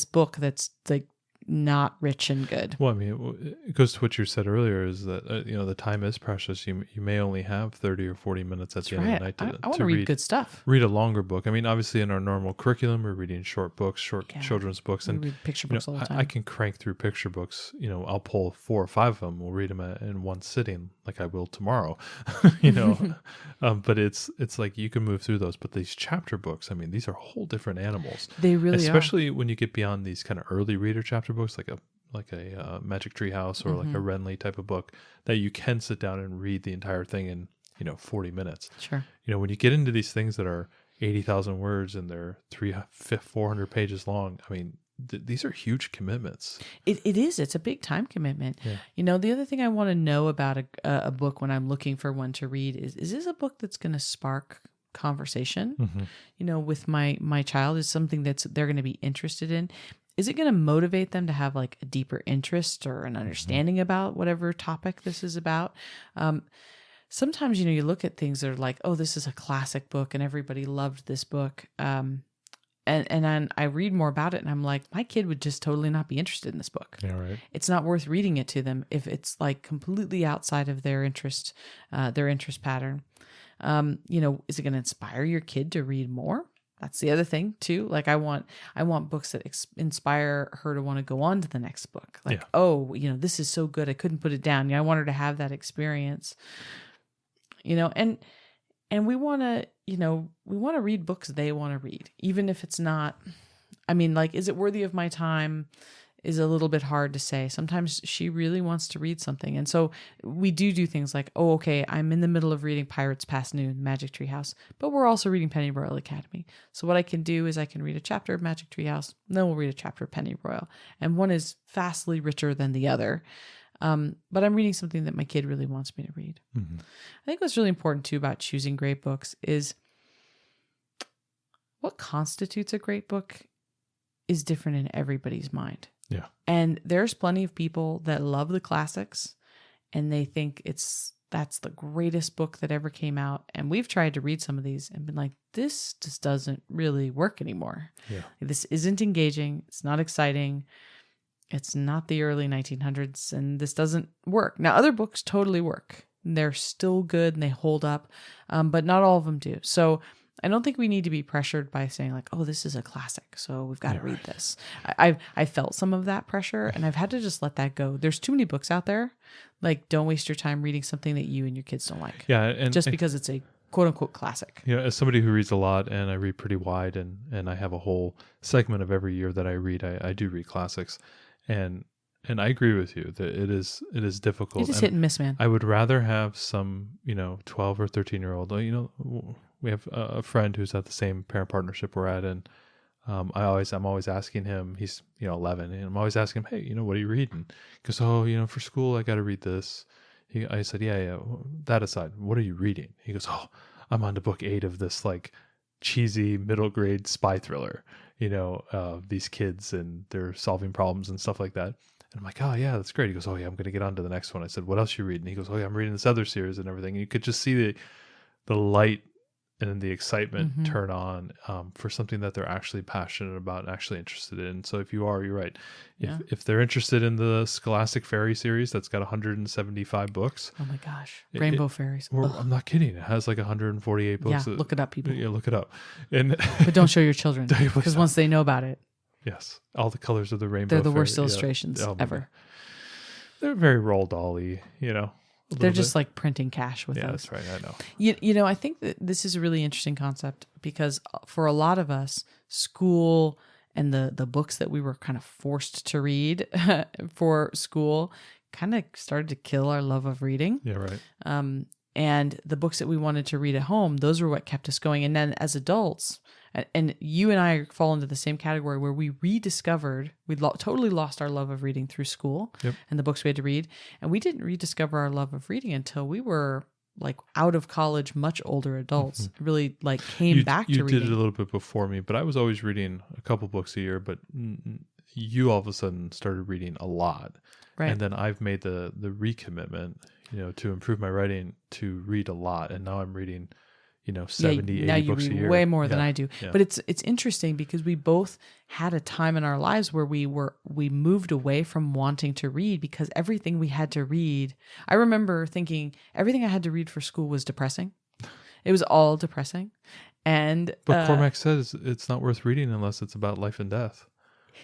book that's like not rich and good. Well, I mean, it goes to what you said earlier, is that the time is precious. You may only have 30 or 40 minutes at the end of the night I want to read good stuff. Read a longer book. I mean, obviously in our normal curriculum, we're reading short books, children's books, and we read picture books all the time. I can crank through picture books. I'll pull 4 or 5 of them. We'll read them in one sitting, like I will tomorrow. But it's like you can move through those. But these chapter books, I mean, these are whole different animals. They really especially when you get beyond these kind of early reader chapter books, like a Magic Tree House or like a Renly type of book, that you can sit down and read the entire thing in 40 minutes. Sure. When you get into these things that are 80,000 words and they're 400 pages long, I mean, these are huge commitments. It is. It's a big time commitment. Yeah. The other thing I want to know about a book when I'm looking for one to read is this a book that's going to spark conversation? With my child, is something that's they're going to be interested in. Is it going to motivate them to have like a deeper interest or an understanding about whatever topic this is about? Sometimes, you look at things that are like, oh, this is a classic book and everybody loved this book. And then I read more about it and I'm like, my kid would just totally not be interested in this book. Yeah, right. It's not worth reading it to them if it's like completely outside of their interest pattern. Is it going to inspire your kid to read more? That's the other thing too. Like I want books that inspire her to want to go on to the next book. Like, this is so good, I couldn't put it down. I want her to have that experience. And we want to read books they want to read, even if it's not. I mean, like, is it worthy of my time? Is a little bit hard to say. Sometimes she really wants to read something. And so we do things like, oh, okay, I'm in the middle of reading Pirates Past Noon, Magic Tree House, but we're also reading Pennyroyal Academy. So what I can do is I can read a chapter of Magic Tree House, and then we'll read a chapter of Pennyroyal. And one is vastly richer than the other. But I'm reading something that my kid really wants me to read. Mm-hmm. I think what's really important too about choosing great books is what constitutes a great book is different in everybody's mind. Yeah. And there's plenty of people that love the classics and they think that's the greatest book that ever came out. And we've tried to read some of these and been like, this just doesn't really work anymore. Yeah. This isn't engaging. It's not exciting. It's not the early 1900s and this doesn't work. Now, other books totally work. They're still good and they hold up, but not all of them do. So I don't think we need to be pressured by saying like, oh, this is a classic, so we've got to read this. I felt some of that pressure and I've had to just let that go. There's too many books out there. Like, don't waste your time reading something that you and your kids don't like. Yeah. And just because it's a quote unquote classic. As somebody who reads a lot and I read pretty wide and I have a whole segment of every year that I read, I do read classics. And I agree with you that it is difficult. It is hit and miss, man. I would rather have some, 12 or 13-year-old, we have a friend who's at the same parent partnership we're at. And I'm always asking him, he's, 11, and I'm always asking him, hey, what are you reading? He goes, oh, for school, I got to read this. I said, yeah. That aside, what are you reading? He goes, oh, I'm on to book 8 of this like cheesy middle grade spy thriller, these kids and they're solving problems and stuff like that. And I'm like, oh yeah, that's great. He goes, oh yeah, I'm going to get on to the next one. I said, what else you reading? He goes, oh yeah, I'm reading this other series and everything. And you could just see the light and the excitement turn on for something that they're actually passionate about and actually interested in. So if you're right. If they're interested in the Scholastic Fairy series that's got 175 books. Oh my gosh. Rainbow Fairies. I'm not kidding. It has like 148 books. Yeah, look it up, people. Yeah, look it up. But don't show your children because once they know about it. Yes. All the colors of the rainbow. They're the worst illustrations ever. They're very Roald Dahl-y, They're just like printing cash with those. Yeah, that's right. I know. I think that this is a really interesting concept because for a lot of us, school and the books that we were kind of forced to read for school kind of started to kill our love of reading. Yeah, right. And the books that we wanted to read at home, those were what kept us going. And then as adults, and you and I fall into the same category where we rediscovered, totally lost our love of reading through school and the books we had to read. And we didn't rediscover our love of reading until we were like out of college, much older adults, really like came back to reading. You did it a little bit before me, but I was always reading a couple books a year, but you all of a sudden started reading a lot. Right. And then I've made the recommitment, to improve my writing, to read a lot. And now I'm reading, 70, now 80 you books a read year. way more than Yeah, I do. yeah. But it's interesting because we both had a time in our lives where we moved away from wanting to read because everything we had to read. I remember thinking everything I had to read for school was depressing. It was all depressing. And But Cormac says it's not worth reading unless it's about life and death.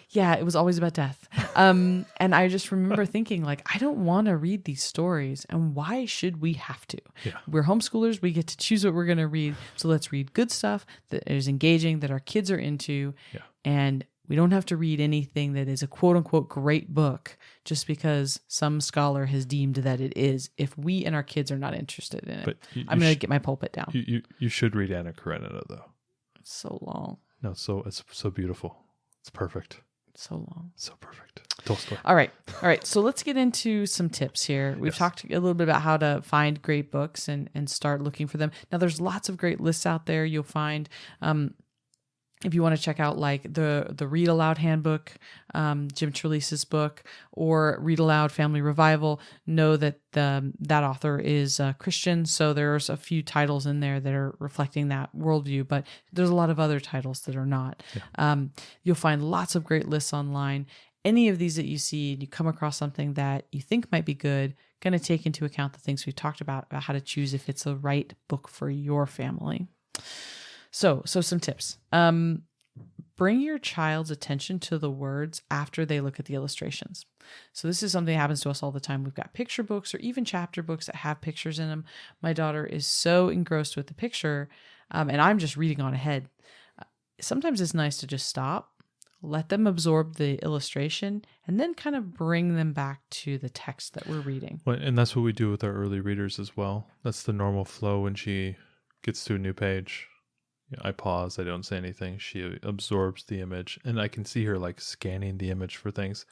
yeah, it was always about death. And I just remember thinking, like, I don't want to read these stories. And why should we have to? Yeah. We're homeschoolers. We get to choose what we're going to read. So let's read good stuff that is engaging, that our kids are into. Yeah. And we don't have to read anything that is a quote unquote great book just because some scholar has deemed that it is, if we and our kids are not interested in it. But I'm going to get my pulpit down. You should read Anna Karenina, though. It's so long. No, it's so beautiful. It's perfect. So long. So perfect. Tolstoy. All right. So let's get into some tips here. We've talked a little bit about how to find great books and start looking for them. Now, there's lots of great lists out there. You'll find, if you want to check out like the Read Aloud Handbook, Jim Trelease's book, or Read Aloud Family Revival, know that that author is Christian, so there's a few titles in there that are reflecting that worldview, but there's a lot of other titles that are not. Yeah. You'll find lots of great lists online. Any of these that you see and you come across something that you think might be good, going to take into account the things we've talked about how to choose if it's the right book for your family. So some tips. Bring your child's attention to the words after they look at the illustrations. So this is something that happens to us all the time. We've got picture books or even chapter books that have pictures in them. My daughter is so engrossed with the picture, and I'm just reading on ahead. Sometimes it's nice to just stop, let them absorb the illustration, and then kind of bring them back to the text that we're reading. Well, and that's what we do with our early readers as well. That's the normal flow when she gets to a new page. I pause. I don't say anything. She absorbs the image, and I can see her like scanning the image for things,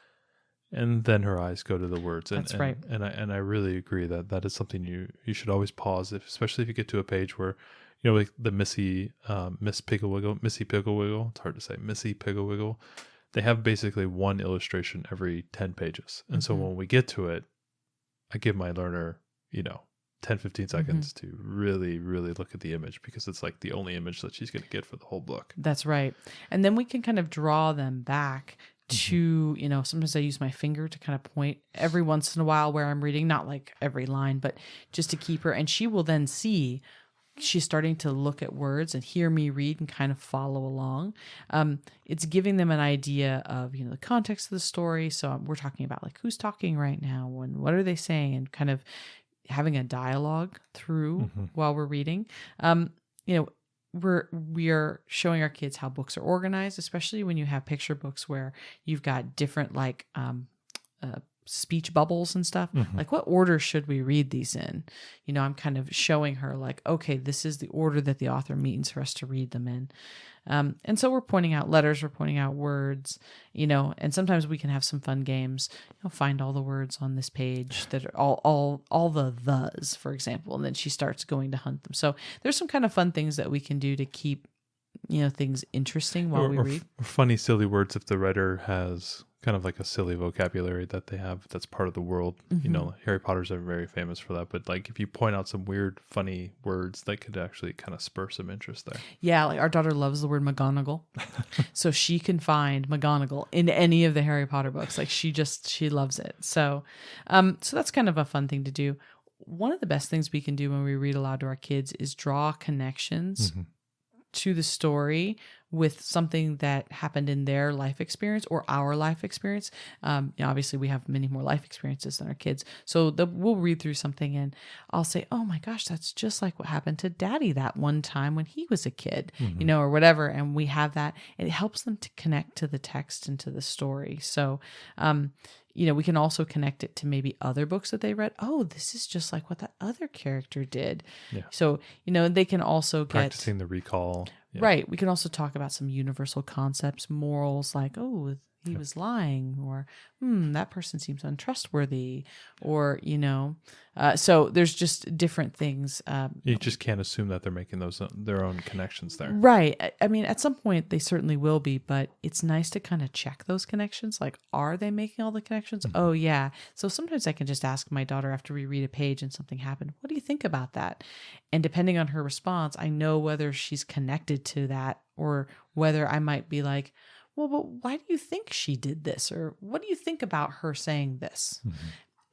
and then her eyes go to the words. And, That's right. And I really agree that is something you should always pause, especially if you get to a page where, like the Miss Pigglewiggle. It's hard to say. Missy Pigglewiggle. They have basically one illustration every 10 pages, and so when we get to it, I give my learner, 10, 15 seconds to really, really look at the image, because it's like the only image that she's going to get for the whole book. That's right. And then we can kind of draw them back to, sometimes I use my finger to kind of point every once in a while where I'm reading, not like every line, but just to keep her. And she will then see she's starting to look at words and hear me read and kind of follow along. It's giving them an idea of, the context of the story. So we're talking about like who's talking right now and what are they saying, and kind of having a dialogue through while we're reading. We are showing our kids how books are organized, especially when you have picture books where you've got different like speech bubbles and stuff. Like, what order should we read these in? I'm kind of showing her like, okay, this is the order that the author means for us to read them in. And so we're pointing out letters, we're pointing out words, and sometimes we can have some fun games. Find all the words on this page that are all the thes, for example, and then she starts going to hunt them. So there's some kind of fun things that we can do to keep, things interesting while we read. Or funny, silly words if the writer has kind of like a silly vocabulary that they have that's part of the world. Harry Potter's are very famous for that, but like if you point out some weird, funny words, that could actually kind of spur some interest there. Yeah, like our daughter loves the word McGonagall. So she can find McGonagall in any of the Harry Potter books. Like she loves it. So that's kind of a fun thing to do. One of the best things we can do when we read aloud to our kids is draw connections to the story with something that happened in their life experience or our life experience. Obviously we have many more life experiences than our kids. So we'll read through something and I'll say, oh my gosh, that's just like what happened to Daddy that one time when he was a kid, or whatever. And we have that. It helps them to connect to the text and to the story. So, we can also connect it to maybe other books that they read. Oh, this is just like what that other character did. Yeah. So, they can also practicing the recall. Yeah. Right. We can also talk about some universal concepts, morals, like, he was lying, or that person seems untrustworthy, or so there's just different things. You just can't assume that they're making those their own connections there. Right. I mean, at some point they certainly will be, but it's nice to kind of check those connections. Like, are they making all the connections? Oh yeah. So sometimes I can just ask my daughter after we read a page and something happened, what do you think about that? And depending on her response, I know whether she's connected to that, or whether I might be like, well, but why do you think she did this? Or what do you think about her saying this?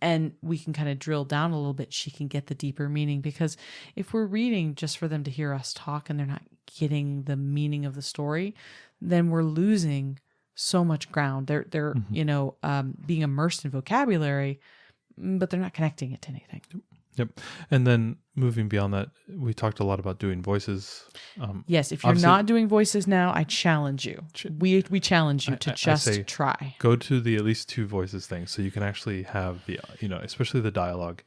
And we can kind of drill down a little bit. She can get the deeper meaning, because if we're reading just for them to hear us talk and they're not getting the meaning of the story, then we're losing so much ground. They're being immersed in vocabulary, but they're not connecting it to anything. Yep. And then moving beyond that, we talked a lot about doing voices. Yes, if you're not doing voices now, I challenge you. We challenge you to just try. Go to the at least 2 voices thing, so you can actually have the, especially the dialogue,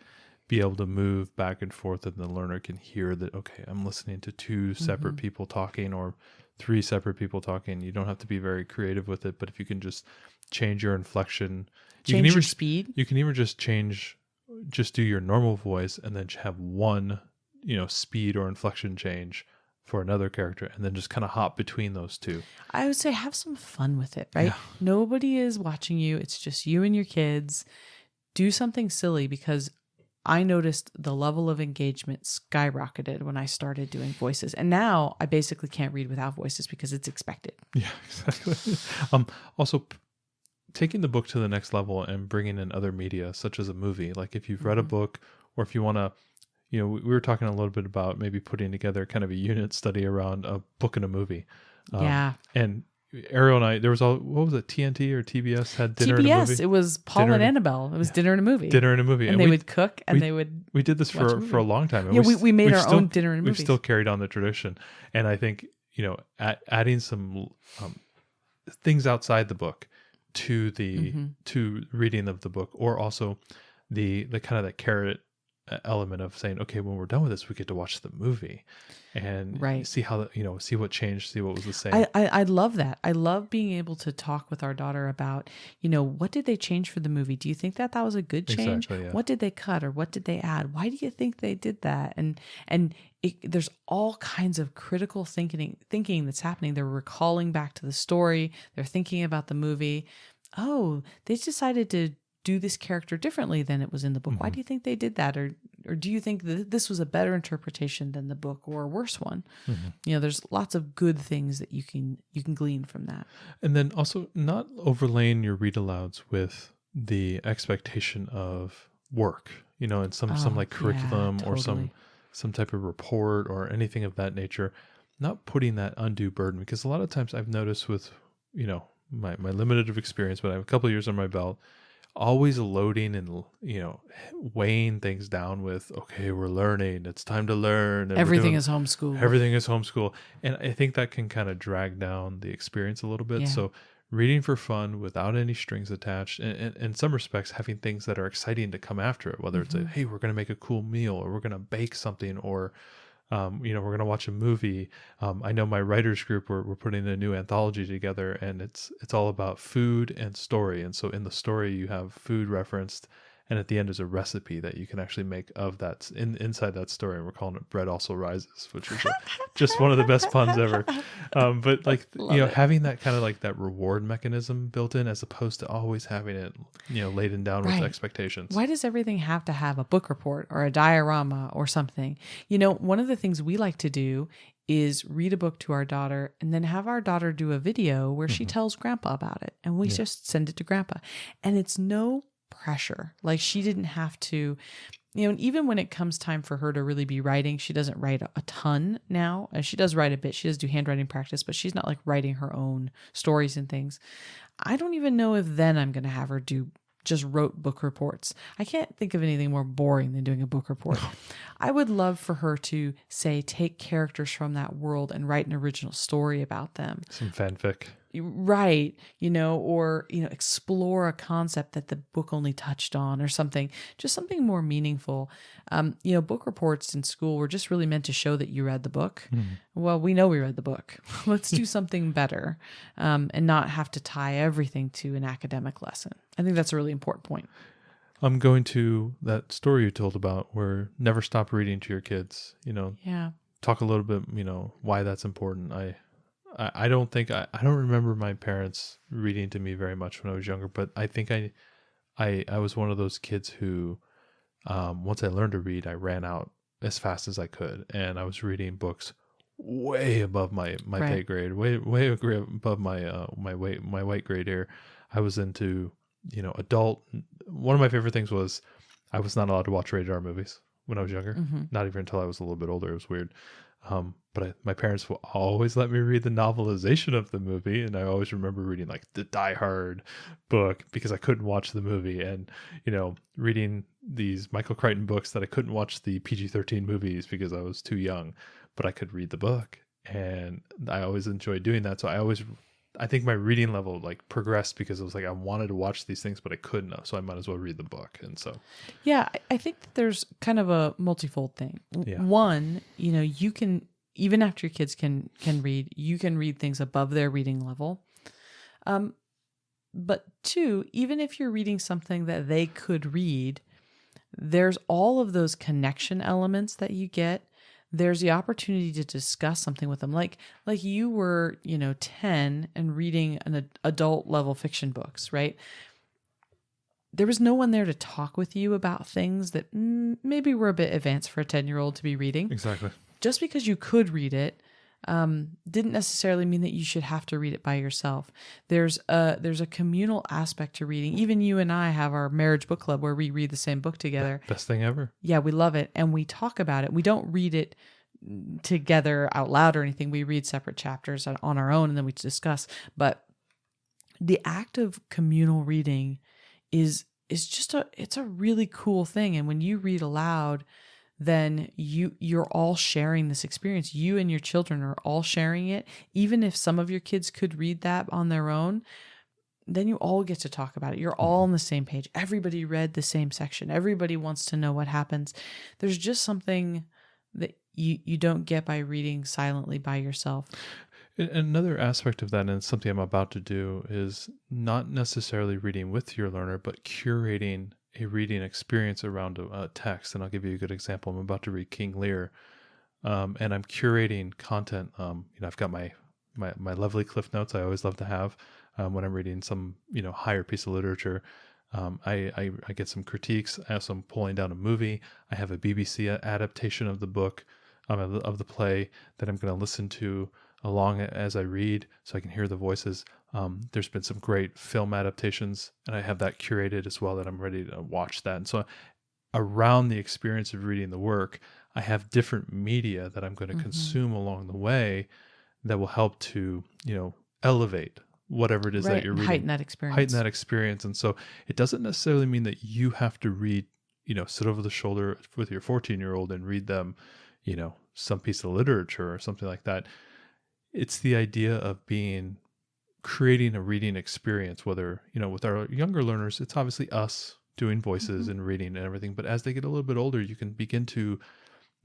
be able to move back and forth, and the learner can hear that, okay, I'm listening to 2 separate people talking, or 3 separate people talking. You don't have to be very creative with it, but if you can just change your inflection, change your speed. You can even just do your normal voice and then have one, speed or inflection change for another character, and then just kind of hop between those 2. I would say have some fun with it, right? Yeah. Nobody is watching you. It's just you and your kids. Do something silly, because I noticed the level of engagement skyrocketed when I started doing voices. And now I basically can't read without voices because it's expected. Yeah, exactly. Also, taking the book to the next level and bringing in other media, such as a movie. Like if you've read a book, or if you want to, we were talking a little bit about maybe putting together kind of a unit study around a book and a movie. And Ariel and I, there was what was it, TNT or TBS had dinner and a movie? It was Paul and Annabelle. It was dinner and a movie. Dinner and a movie. And they would cook, and they would We did this for a long time. Yeah, we made our own dinner and movies. We've still carried on the tradition. And I think, adding some things outside the book to the to reading of the book, or also the kind of that carrot element of saying, okay, when we're done with this, we get to watch the movie and see how see what changed, see what was the same. I love that. I love being able to talk with our daughter about, what did they change for the movie? Do you think that was a good change? Exactly, yeah. What did they cut, or what did they add? Why do you think they did that? And there's all kinds of critical thinking that's happening. They're recalling back to the story. They're thinking about the movie. Oh, they decided to do this character differently than it was in the book. Why do you think they did that? Or do you think that this was a better interpretation than the book, or a worse one? There's lots of good things that you can glean from that. And then also not overlaying your read alouds with the expectation of work, and some like curriculum, totally. or some type of report or anything of that nature. Not putting that undue burden, because a lot of times I've noticed with, my limited experience, but I have a couple of years on my belt, always loading and weighing things down with, okay, we're learning, it's time to learn, and everything is homeschool, and I think that can kind of drag down the experience a little bit. Yeah. So reading for fun without any strings attached, and in some respects having things that are exciting to come after it, whether it's hey, we're going to make a cool meal, or we're going to bake something, or we're going to watch a movie. I know my writers group, we're putting a new anthology together, and it's all about food and story. And so in the story, you have food referenced, and at the end is a recipe that you can actually make of that inside that story. And we're calling it Bread Also Rises, which is just one of the best puns ever. But like, having that kind of like that reward mechanism built in, as opposed to always having it, laden down with expectations. Why does everything have to have a book report or a diorama or something? One of the things we like to do is read a book to our daughter, and then have our daughter do a video where she tells grandpa about it, and we just send it to grandpa. And it's no pressure. Like, she didn't have to, and even when it comes time for her to really be writing, she doesn't write a ton now. She does write a bit. She does do handwriting practice, but she's not like writing her own stories and things. I don't even know if then I'm going to have her do just wrote book reports. I can't think of anything more boring than doing a book report. I would love for her to say, take characters from that world and write an original story about them. Some fanfic. Right. Or, explore a concept that the book only touched on or something, just something more meaningful. Book reports in school were just really meant to show that you read the book. Well, we know we read the book. Let's do something better, and not have to tie everything to an academic lesson. I think that's a really important point. I'm going to that story you told about where never stop reading to your kids, Yeah. talk a little bit, why that's important. I don't think I don't remember my parents reading to me very much when I was younger, but I think I was one of those kids who, once I learned to read, I ran out as fast as I could, and I was reading books way above my Right. pay grade, way above my weight grade here. I was into adult. One of my favorite things was I was not allowed to watch rated R movies when I was younger. Not even until I was a little bit older. It was weird. But my parents will always let me read the novelization of the movie, and I always remember reading like the Die Hard book because I couldn't watch the movie, and reading these Michael Crichton books that I couldn't watch the PG-13 movies because I was too young, but I could read the book, and I always enjoyed doing that. So I think my reading level like progressed because it was like I wanted to watch these things, but I couldn't, so I might as well read the book. And so, yeah, I think that there's kind of a multifold thing. Yeah. One, you can, even after your kids can read, you can read things above their reading level. But two, even if you're reading something that they could read, there's all of those connection elements that you get. There's the opportunity to discuss something with them. Like you were, 10 and reading an adult level fiction books, right? There was no one there to talk with you about things that maybe were a bit advanced for a 10-year-old to be reading. Exactly. Just because you could read it didn't necessarily mean that you should have to read it by yourself. There's a communal aspect to reading. Even you and I have our marriage book club where we read the same book together. Best thing ever. Yeah, we love it. And we talk about it. We don't read it together out loud or anything. We read separate chapters on our own and then we discuss. But the act of communal reading is just it's a really cool thing. And when you read aloud, then you're all sharing this experience. You and your children are all sharing it. Even if some of your kids could read that on their own, then you all get to talk about it. You're all on the same page. Everybody read the same section. Everybody wants to know what happens. There's just something that you don't get by reading silently by yourself. Another aspect of that, and it's something I'm about to do, is not necessarily reading with your learner, but curating a reading experience around a text. And I'll give you a good example. I'm about to read King Lear, and I'm curating content. I've got my lovely Cliff Notes I always love to have when I'm reading some higher piece of literature. I get some critiques as I'm pulling down a movie. I have a BBC adaptation of the book, of the play that I'm going to listen to along as I read, so I can hear the voices. There's been some great film adaptations, and I have that curated as well that I'm ready to watch that. And so around the experience of reading the work, I have different media that I'm going to consume along the way that will help to, elevate whatever it is that you're reading. Heighten that experience. And so it doesn't necessarily mean that you have to read, sit over the shoulder with your 14-year-old and read them, some piece of literature or something like that. It's the idea of creating a reading experience, whether, with our younger learners, it's obviously us doing voices and reading and everything. But as they get a little bit older, you can begin to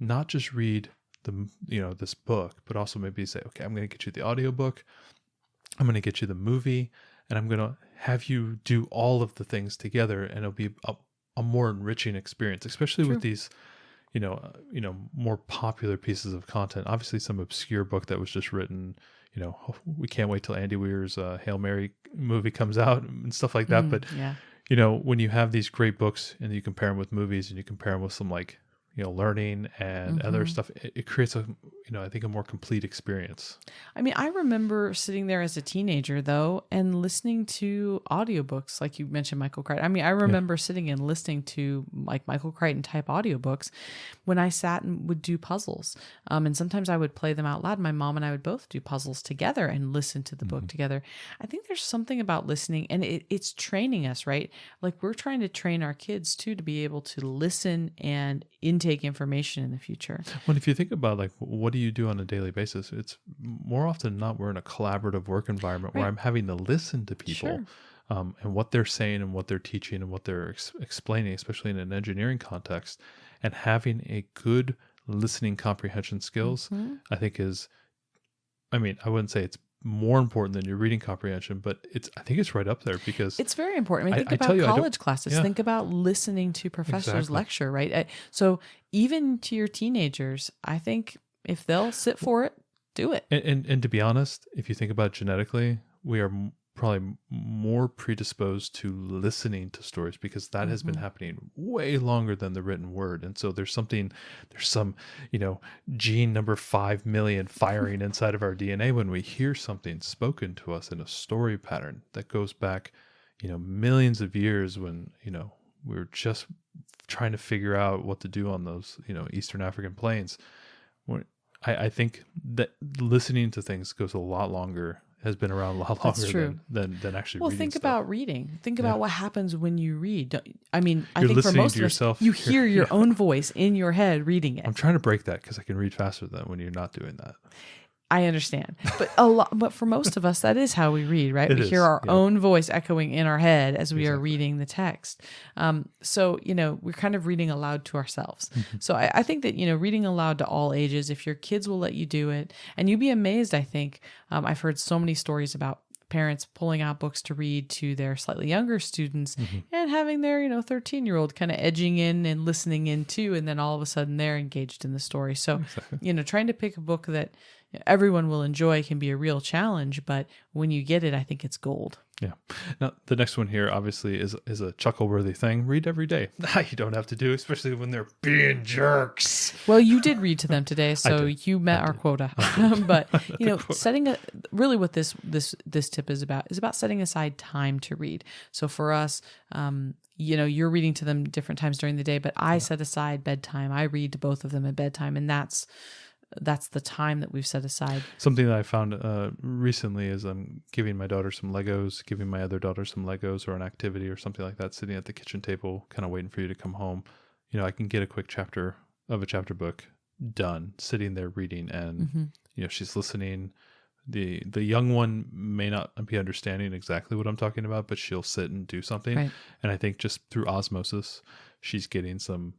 not just read this book, but also maybe say, okay, I'm going to get you the audiobook. I'm going to get you the movie, and I'm going to have you do all of the things together, and it'll be a more enriching experience, especially with these, more popular pieces of content. Obviously, some obscure book that was just written, we can't wait till Andy Weir's Hail Mary movie comes out and stuff like that. But, when you have these great books and you compare them with movies and you compare them with some learning and other stuff, it creates I think a more complete experience. I mean, I remember sitting there as a teenager though, and listening to audiobooks, like you mentioned, Michael Crichton. I mean, I remember sitting and listening to like Michael Crichton type audiobooks when I sat and would do puzzles. And sometimes I would play them out loud. My mom and I would both do puzzles together and listen to the book together. I think there's something about listening, and it's training us, right? Like we're trying to train our kids too, to be able to listen and intake information in the future. Well, if you think about like, what do you do on a daily basis? It's more often than not, we're in a collaborative work environment where Right. I'm having to listen to people Sure. and what they're saying and what they're teaching and what they're explaining, especially in an engineering context, and having a good listening comprehension skills, I think I wouldn't say it's more important than your reading comprehension, but I think it's right up there because It's very important. I mean, I think tell about you, college classes. yeah. Think about listening to professors Exactly. lecture, right? So even to your teenagers, I think if they'll sit for it, do it. And to be honest, if you think about it genetically, we are probably more predisposed to listening to stories because that has been happening way longer than the written word. And so there's some, gene number 5 million firing inside of our DNA when we hear something spoken to us in a story pattern that goes back, millions of years when, we were just trying to figure out what to do on those, Eastern African plains. I think that listening to things goes a lot longer, has been around a lot That's true. longer than actually Well, reading think stuff. about reading. Think about what happens when you read. I You're think for listening most to of yourself. us, you hear your own voice in your head reading it. I'm trying to break that because I can read faster than when you're not doing that. I understand, but but for most of us, that is how we read, right? It We is, hear our yeah. own voice echoing in our head as we are Exactly. reading the text. So we're kind of reading aloud to ourselves. So I think that reading aloud to all ages, if your kids will let you do it, and you'd be amazed. I think I've heard so many stories about parents pulling out books to read to their slightly younger students and having their 13-year-old kind of edging in and listening in too, and then all of a sudden they're engaged in the story. So trying to pick a book that everyone will enjoy can be a real challenge, but when you get it, I think it's gold. Yeah. Now, the next one here obviously is a chuckle-worthy thing. Read every day. You don't have to do, especially when they're being jerks. Well, you did read to them today, so did. you met our quota. But setting really what this tip is about setting aside time to read. So for us, you're reading to them different times during the day, but I set aside bedtime. I read to both of them at bedtime, and that's the time that we've set aside. Something that I found recently is I'm giving my daughter some Legos, giving my other daughter some Legos or an activity or something like that, sitting at the kitchen table, kind of waiting for you to come home. I can get a quick chapter of a chapter book done, sitting there reading, and she's listening. The young one may not be understanding exactly what I'm talking about, but she'll sit and do something. Right. And I think just through osmosis, she's getting some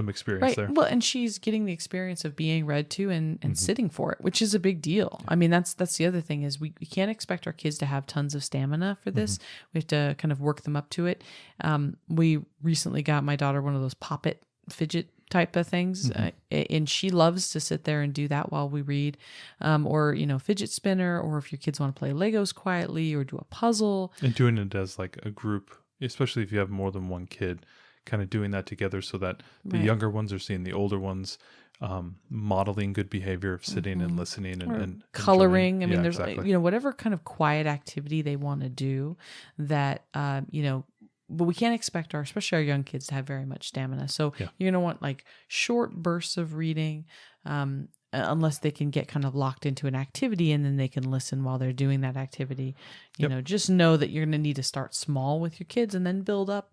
experience there. Well, and she's getting the experience of being read to and sitting for it, which is a big deal. I mean, that's the other thing is we can't expect our kids to have tons of stamina for this. We have to kind of work them up to it. We recently got my daughter one of those pop-it fidget type of things, and she loves to sit there and do that while we read, or fidget spinner, or if your kids want to play Legos quietly or do a puzzle. And doing it as like a group, especially if you have more than one kid, kind of doing that together so that the younger ones are seeing the older ones modeling good behavior of sitting and listening and coloring. enjoying. I mean, there's exactly. whatever kind of quiet activity they want to do that, but we can't expect especially our young kids to have very much stamina. So you're going to want like short bursts of reading, unless they can get kind of locked into an activity and then they can listen while they're doing that activity. Just know that you're going to need to start small with your kids and then build up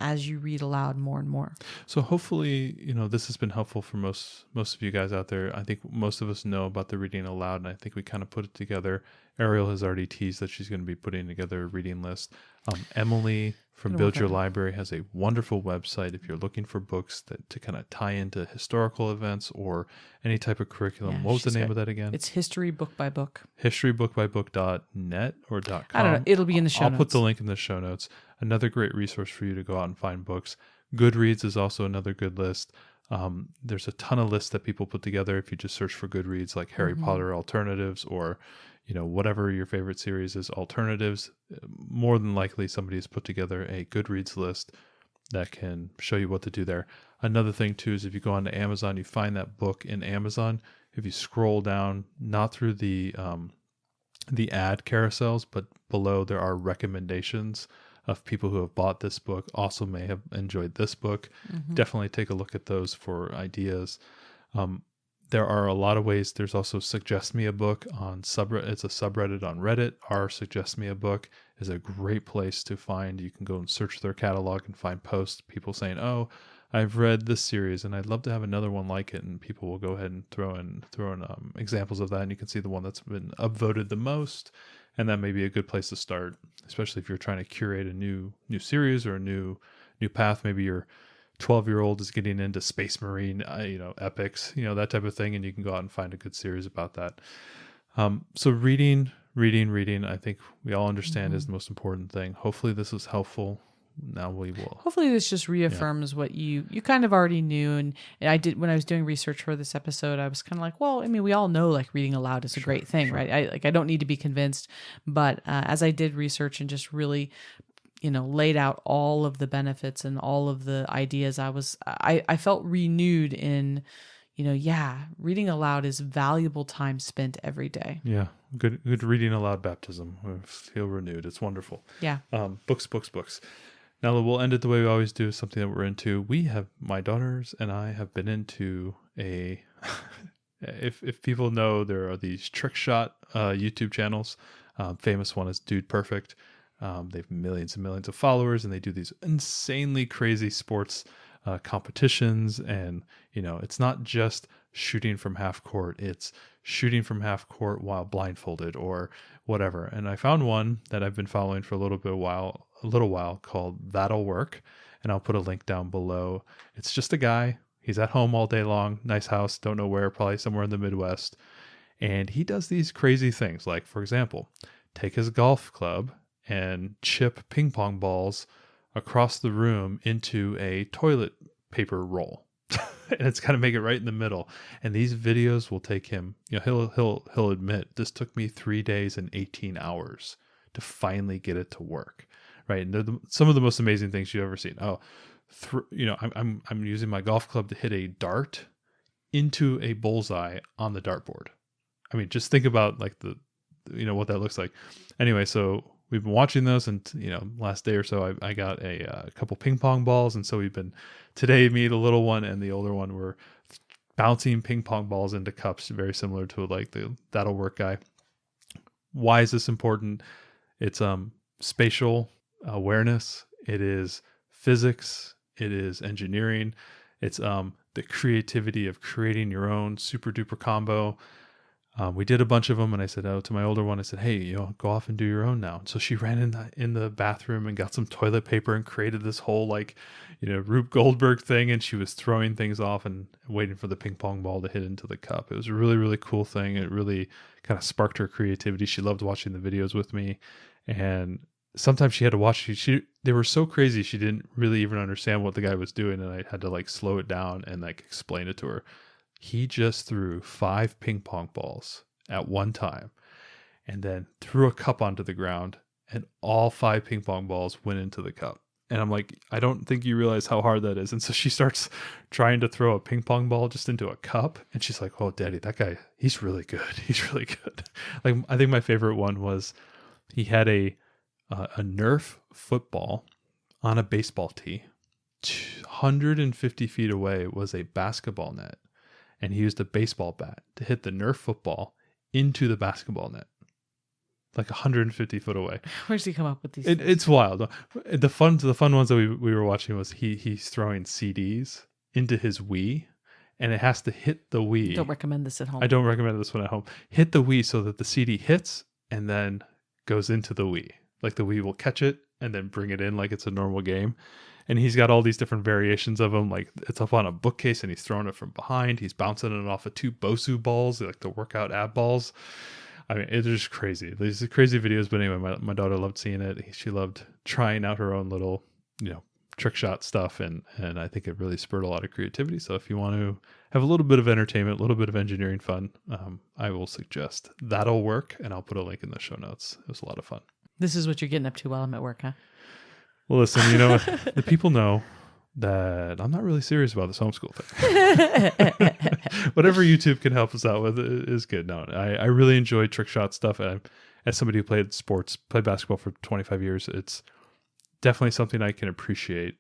as you read aloud more and more. So hopefully, this has been helpful for most of you guys out there. I think most of us know about the reading aloud, and I think we kind of put it together. Ariel has already teased that she's going to be putting together a reading list. Emily from Build Your Library has a wonderful website if you're looking for books to kind of tie into historical events or any type of curriculum. Yeah, What was the name of that again? It's History Book by Book. Historybookbybook.net or .com. I don't know. It'll be in the show I'll notes. put the link in the show notes. Another great resource for you to go out and find books. Goodreads is also another good list. There's a ton of lists that people put together if you just search for Goodreads, like Harry Potter alternatives or whatever your favorite series is, alternatives. More than likely somebody has put together a Goodreads list that can show you what to do there. Another thing too is if you go onto Amazon, you find that book in Amazon. If you scroll down, not through the ad carousels, but below there are recommendations of people who have bought this book, also may have enjoyed this book. Definitely take a look at those for ideas. There are a lot of ways. There's also Suggest Me a Book on subreddit. It's a subreddit on Reddit. Our Suggest Me a Book is a great place to find. You can go and search their catalog and find posts, people saying, "Oh, I've read this series and I'd love to have another one like it." And people will go ahead and throw in examples of that. And you can see the one that's been upvoted the most. And that may be a good place to start, especially if you're trying to curate a new series or a new path. Maybe your 12-year-old is getting into Space Marine, epics, that type of thing, and you can go out and find a good series about that. So reading, I think we all understand is the most important thing. Hopefully this was helpful. Now we will. Hopefully this just reaffirms what you kind of already knew. And I did, when I was doing research for this episode, I was kind of like, well, I mean, we all know like reading aloud is a great thing, right? I don't need to be convinced, but as I did research and just really, laid out all of the benefits and all of the ideas, I felt renewed in, reading aloud is valuable time spent every day. Yeah. Good reading aloud baptism. I feel renewed. It's wonderful. Yeah. Books. Now we'll end it the way we always do, something that we're into. My daughters and I have been into if people know, there are these trick shot YouTube channels. Famous one is Dude Perfect. They have millions and millions of followers, and they do these insanely crazy sports competitions. And, it's not just shooting from half court. It's shooting from half court while blindfolded or whatever. And I found one that I've been following for a little while called That'll Work. And I'll put a link down below. It's just a guy. He's at home all day long. Nice house. Don't know where, probably somewhere in the Midwest. And he does these crazy things. Like, for example, take his golf club and chip ping pong balls across the room into a toilet paper roll. And it's got to make it right in the middle. And these videos will take him, he'll admit, this took me 3 days and 18 hours to finally get it to work. Right. And they're some of the most amazing things you've ever seen. I'm using my golf club to hit a dart into a bullseye on the dartboard. I mean, just think about like what that looks like. Anyway, so we've been watching those, and last day or so I got a couple ping pong balls, and so today me, the little one and the older one, were bouncing ping pong balls into cups, very similar to like the That'll Work guy. Why is this important? It's spatial awareness, it is physics, it is engineering, it's the creativity of creating your own super duper combo. We did a bunch of them, and I said, to my older one, I said, hey, go off and do your own now. And so she ran in the bathroom and got some toilet paper and created this whole Rube Goldberg thing. And she was throwing things off and waiting for the ping pong ball to hit into the cup. It was a really, really cool thing. It really kind of sparked her creativity. She loved watching the videos with me. And sometimes she had to watch, they were so crazy. She didn't really even understand what the guy was doing. And I had to slow it down and explain it to her. He just threw 5 ping pong balls at one time and then threw a cup onto the ground, and all 5 ping pong balls went into the cup. And I'm like, I don't think you realize how hard that is. And so she starts trying to throw a ping pong ball just into a cup. And she's like, oh, Daddy, that guy, he's really good. He's really good. I think my favorite one was he had a Nerf football on a baseball tee. 150 feet away was a basketball net. And he used a baseball bat to hit the Nerf football into the basketball net, 150 foot away. Where's he come up with these? It's wild. The fun ones that we were watching was he's throwing CDs into his Wii, and it has to hit the Wii. Don't recommend this at home. I don't recommend this one at home. Hit the Wii so that the CD hits and then goes into the Wii. Like the Wii will catch it and then bring it in like it's a normal game. And he's got all these different variations of them. Like it's up on a bookcase and he's throwing it from behind. He's bouncing it off of 2 Bosu balls, like the workout ab balls. I mean, it's just crazy. These are crazy videos. But anyway, my daughter loved seeing it. She loved trying out her own little, trick shot stuff. And I think it really spurred a lot of creativity. So if you want to have a little bit of entertainment, a little bit of engineering fun, I will suggest That'll Work. And I'll put a link in the show notes. It was a lot of fun. This is what you're getting up to while I'm at work, huh? Well, listen, the people know that I'm not really serious about this homeschool thing. Whatever YouTube can help us out with is good. No, I really enjoy trick shot stuff. As somebody who played basketball for 25 years, it's definitely something I can appreciate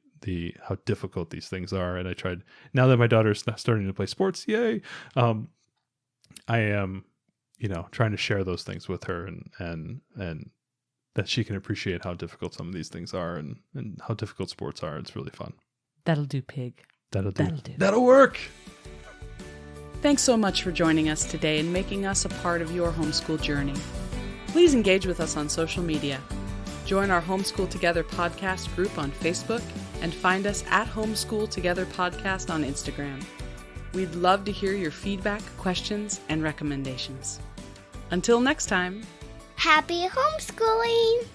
how difficult these things are. And I tried, now that my daughter's starting to play sports, yay. I am, trying to share those things with her and that she can appreciate how difficult some of these things are and how difficult sports are. It's really fun. That'll do, pig. That'll do. That'll do. That'll work. Thanks so much for joining us today and making us a part of your homeschool journey. Please engage with us on social media. Join our Homeschool Together podcast group on Facebook and find us at Homeschool Together Podcast on Instagram. We'd love to hear your feedback, questions, and recommendations. Until next time. Happy homeschooling!